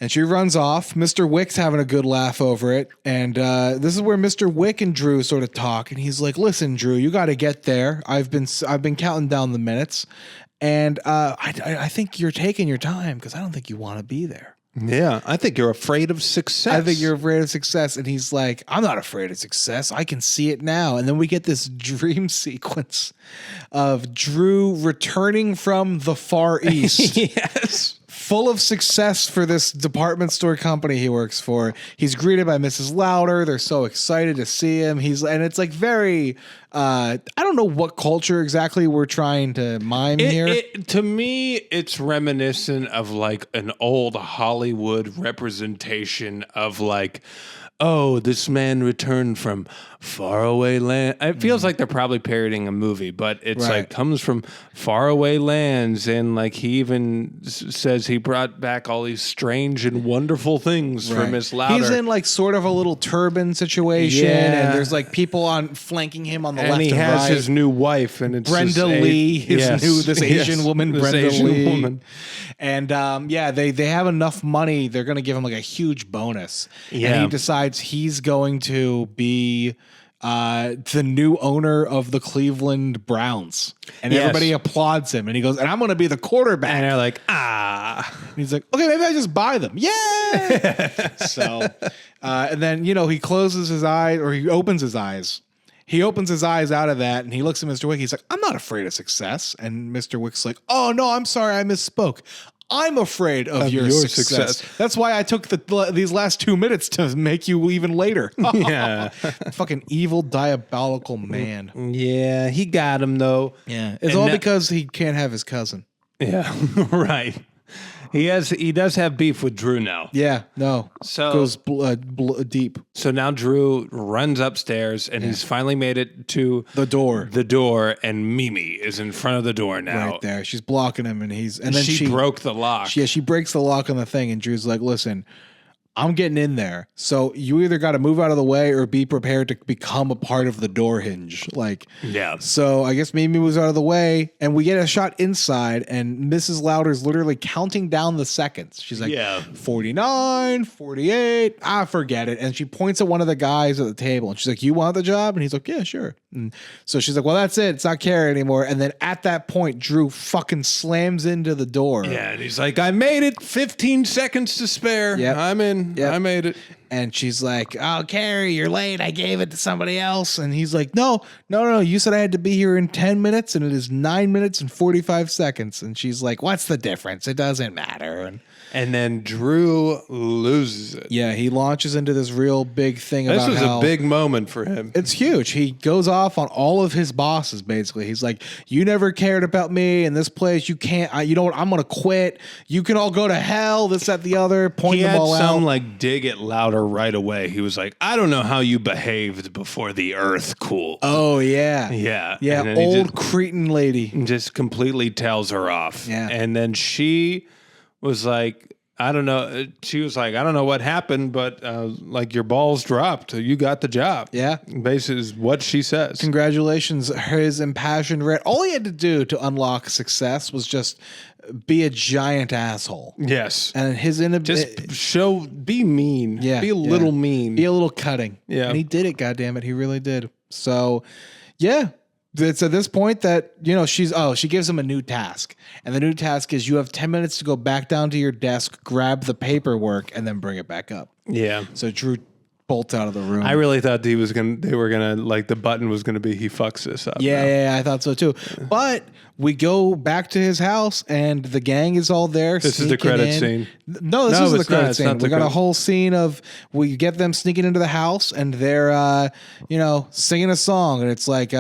And she runs off. Mr. Wick's having a good laugh over it. And this is where Mr. Wick and Drew sort of talk. And he's like, listen, Drew, you got to get there. I've been counting down the minutes. And I think you're taking your time because I don't think you want to be there.
Yeah. I think you're afraid of success.
I think you're afraid of success. And he's like, I'm not afraid of success. I can see it now. And then we get this dream sequence of Drew returning from the Far East.
Yes.
Full of success for this department store company he works for. He's greeted by Mrs. Lauder. They're so excited to see him. And it's like very, I don't know what culture exactly we're trying to mime here.
To me, it's reminiscent of like an old Hollywood representation of like, oh, this man returned from faraway land. It feels like they're probably parodying a movie, but it's
Right.
like comes from faraway lands. And like he even says he brought back all these strange and wonderful things for
Right.
Miss Lauder.
He's in like sort of a little turban situation,
Yeah.
and there's like people on flanking him on the
and
left
he
and
has
right.
his new wife, and it's
Brenda
just
Lee, this Asian woman,
this
Brenda
Asian
Lee.
woman.
And they have enough money. They're going to give him like a huge bonus.
Yeah.
And he decides he's going to be the new owner of the Cleveland Browns. And
Yes.
everybody applauds him. And he goes, and I'm going to be the quarterback.
And they're like, ah.
And he's like, okay, maybe I just buy them. Yeah. So, and then, he closes his eyes, or he opens his eyes. He opens his eyes out of that, and he looks at Mr. Wick. He's like, I'm not afraid of success. And Mr. Wick's like, oh, no, I'm sorry. I misspoke. I'm afraid of your success. That's why I took these last 2 minutes to make you even later.
Yeah.
Fucking evil, diabolical man.
Yeah, he got him though.
Yeah. It's
And
all
now-
because he can't have his cousin.
Yeah, right. He does have beef with Drew now.
Yeah, no.
So-
goes deep.
So now Drew runs upstairs and he's finally made it to
The door.
And Mimi is in front of the door now.
Right there. She's blocking him, and then
she broke the lock.
she breaks the lock on the thing, and Drew's like, listen, I'm getting in there. So you either got to move out of the way or be prepared to become a part of the door hinge. Like,
Yeah.
So I guess Mimi was out of the way, and we get a shot inside, and Mrs. Louder's literally counting down the seconds. She's like, 49, 48, I forget it. And she points at one of the guys at the table, and she's like, you want the job? And he's like, yeah, sure. And so she's like, well, that's it. It's not Carey anymore. And then at that point, Drew fucking slams into the door.
Yeah, and he's like, I made it. 15 seconds to spare.
Yep.
I'm in.
Yep.
I made it.
And she's like, oh, Carey, you're late. I gave it to somebody else. And he's like, no. You said I had to be here in 10 minutes, and it is 9 minutes and 45 seconds. And she's like, what's the difference? It doesn't matter.
And then Drew loses it.
Yeah, he launches into this real big thing
This
about
was
how
a big moment for him.
it's huge. He goes off on all of his bosses, basically. He's like, you never cared about me in this place. You can't, you know what? I'm going to quit. You can all go to hell, this, that, the other, point
He
them
had
all
some
out.
like dig it louder right away. He was like, I don't know how you behaved before the earth cooled.
Oh, yeah.
Yeah.
Yeah,
And then he
old Cretan lady.
just completely tells her off.
Yeah.
And then she was like, I don't know. She was like, I don't know what happened, but like your balls dropped. You got the job.
Yeah.
Basically is what she says.
Congratulations. His impassioned rant. All he had to do to unlock success was just be a giant asshole.
Yes.
And his
Be mean.
Yeah,
Be a little mean.
Be a little cutting.
Yeah.
And he did it, goddammit. He really did. So, yeah. It's at this point that, she gives him a new task. And the new task is you have 10 minutes to go back down to your desk, grab the paperwork, and then bring it back up.
Yeah.
So Drew bolts out of the room.
I really thought they were gonna like the button was gonna be he fucks this up.
Yeah, I thought so too. But we go back to his house, and the gang is all there.
This is the credit scene.
No, this isn't the credit scene.
Not
We got a whole scene of we get them sneaking into the house, and they're singing a song, and it's like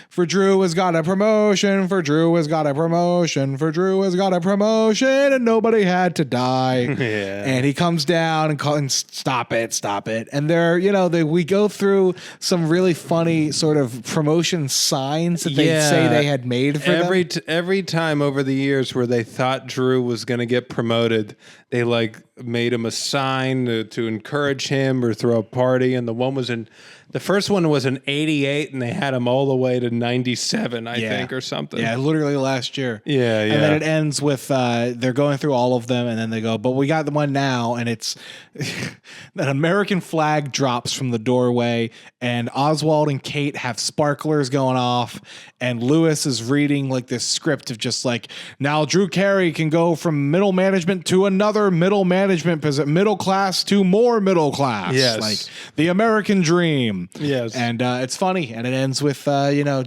for Drew has got a promotion, for Drew has got a promotion, for Drew has got a promotion, and nobody had to die.
Yeah.
And he comes down and calls, stop it, and they're we go through some really funny sort of promotion signs that they say they had made for them.
Every time over the years where they thought Drew was going to get promoted, they like made him a sign to encourage him or throw a party. And the first one was in 88, and they had him all the way to 97, I think, or something.
Yeah, literally last year.
Yeah.
And then it ends with they're going through all of them, and then they go, but we got the one now, and it's an American flag drops from the doorway, and Oswald and Kate have sparklers going off, and Lewis is reading like this script of just like, now Drew Carey can go from middle management to another middle management position, middle class to more middle class.
Yes.
Like the American dream.
Yes.
And it's funny. And it ends with,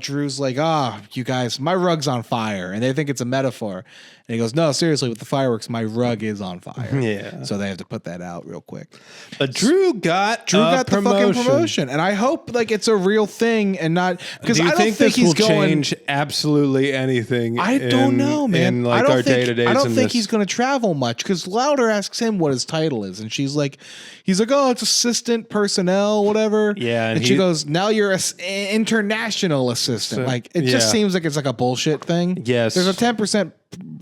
Drew's like, you guys, my rug's on fire. And they think it's a metaphor. And he goes, no, seriously, with the fireworks, my rug is on fire.
Yeah.
So they have to put that out real quick.
But Drew got the
fucking promotion. And I hope like it's a real thing and not because I don't think
this
he's
will
going
change absolutely anything.
I don't know, man.
In like our day to days.
I don't think he's going to travel much because Louder asks him what his title is, and he's like, oh, it's assistant personnel, whatever.
Yeah,
and she goes, now you're an international assistant. Like it just seems like it's like a bullshit thing.
Yes,
there's a 10%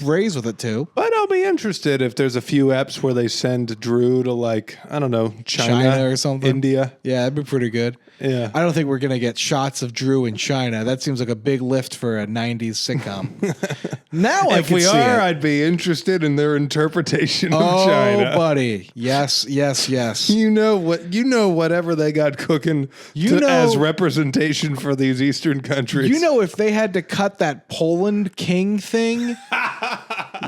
raise with it too.
But I'll be interested if there's a few eps where they send Drew to like, I don't know, China
or something.
India.
Yeah, that'd be pretty good.
Yeah.
I don't think we're going to get shots of Drew in China. That seems like a big lift for a 90s sitcom. Now
if we are, I'd be interested in their interpretation of China.
Oh, buddy. Yes.
Whatever they got cooking as representation for these Eastern countries.
If they had to cut that Poland king thing,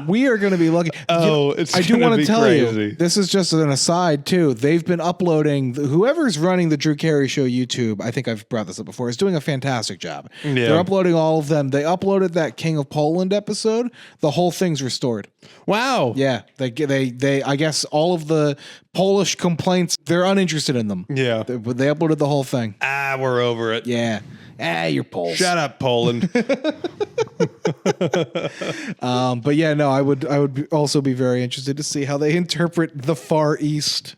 we are going to be lucky.
It's
I do want to tell
crazy.
you, this is just an aside too. They've been uploading, whoever's running the Drew Carey Show YouTube, I think I've brought this up before, is doing a fantastic job. Yeah. They're uploading all of them. They uploaded that King of Poland episode. The whole thing's restored.
Wow.
Yeah. They I guess all of the Polish complaints, they're uninterested in them.
Yeah.
They uploaded the whole thing.
We're over it.
Yeah. You're Poles.
Shut up, Poland.
But yeah, no, I would also be very interested to see how they interpret the Far East.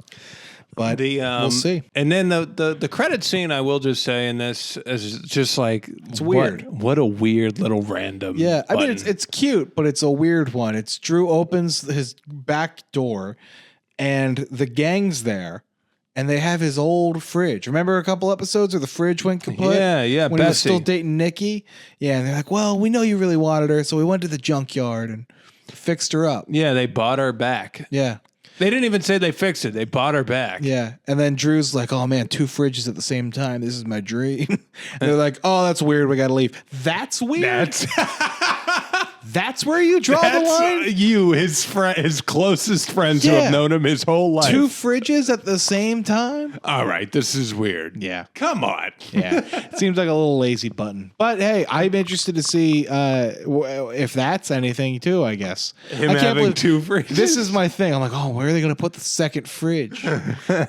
But we'll see.
And then the credit scene, I will just say, in this is just like
it's weird.
What a weird little random.
Yeah,
button.
I mean it's cute, but it's a weird one. It's Drew opens his back door, and the gang's there. And they have his old fridge. Remember a couple episodes where the fridge went kaput?
Yeah,
when he was
Bessie.
still dating Nikki? Yeah, and they're like, well, we know you really wanted her, so we went to the junkyard and fixed her up.
Yeah, they bought her back.
Yeah.
They didn't even say they fixed it. They bought her back.
Yeah. And then Drew's like, oh, man, 2 fridges at the same time. This is my dream. And they're like, oh, that's weird. We got to leave. That's weird. That's where you draw the line?
You, his closest friends who
Yeah.
have known him his whole life.
2 fridges at the same time?
All right, this is weird.
Yeah.
Come on.
Yeah. It seems like a little lazy button. But hey, I'm interested to see if that's anything too, I guess.
Him
I can't
having
believe
2 fridges.
This is my thing. I'm like, oh, where are they going to put the second fridge?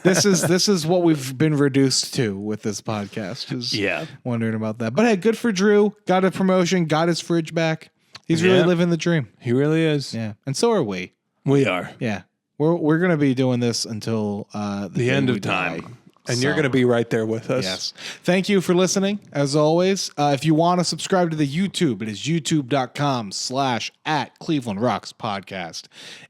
This is what we've been reduced to with this podcast. Is
Yeah.
wondering about that. But hey, good for Drew. Got a promotion. Got his fridge back. He's really
Yeah.
living the dream.
He really is.
Yeah, and so are we.
We are.
Yeah, we're gonna be doing this until the
The
day
end
we
of time.
die.
And you're going to be right there with us.
Yes. Thank you for listening. As always, if you want to subscribe to the YouTube, it is youtube.com/@Cleveland Rocks Podcast,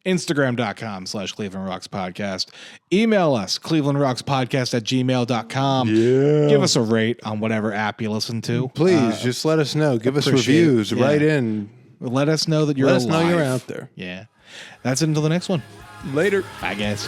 Instagram.com/Cleveland Rocks Podcast. Email us, clevelandrockspodcast@gmail.com.
Yeah.
Give us a rate on whatever app you listen to.
Please, just let us know. Give us
appreciate it.
reviews.
Yeah.
Write in.
Let us know that you're
Let us
alive.
know you're out there.
Yeah. That's it until the next one.
Later.
Bye, guys.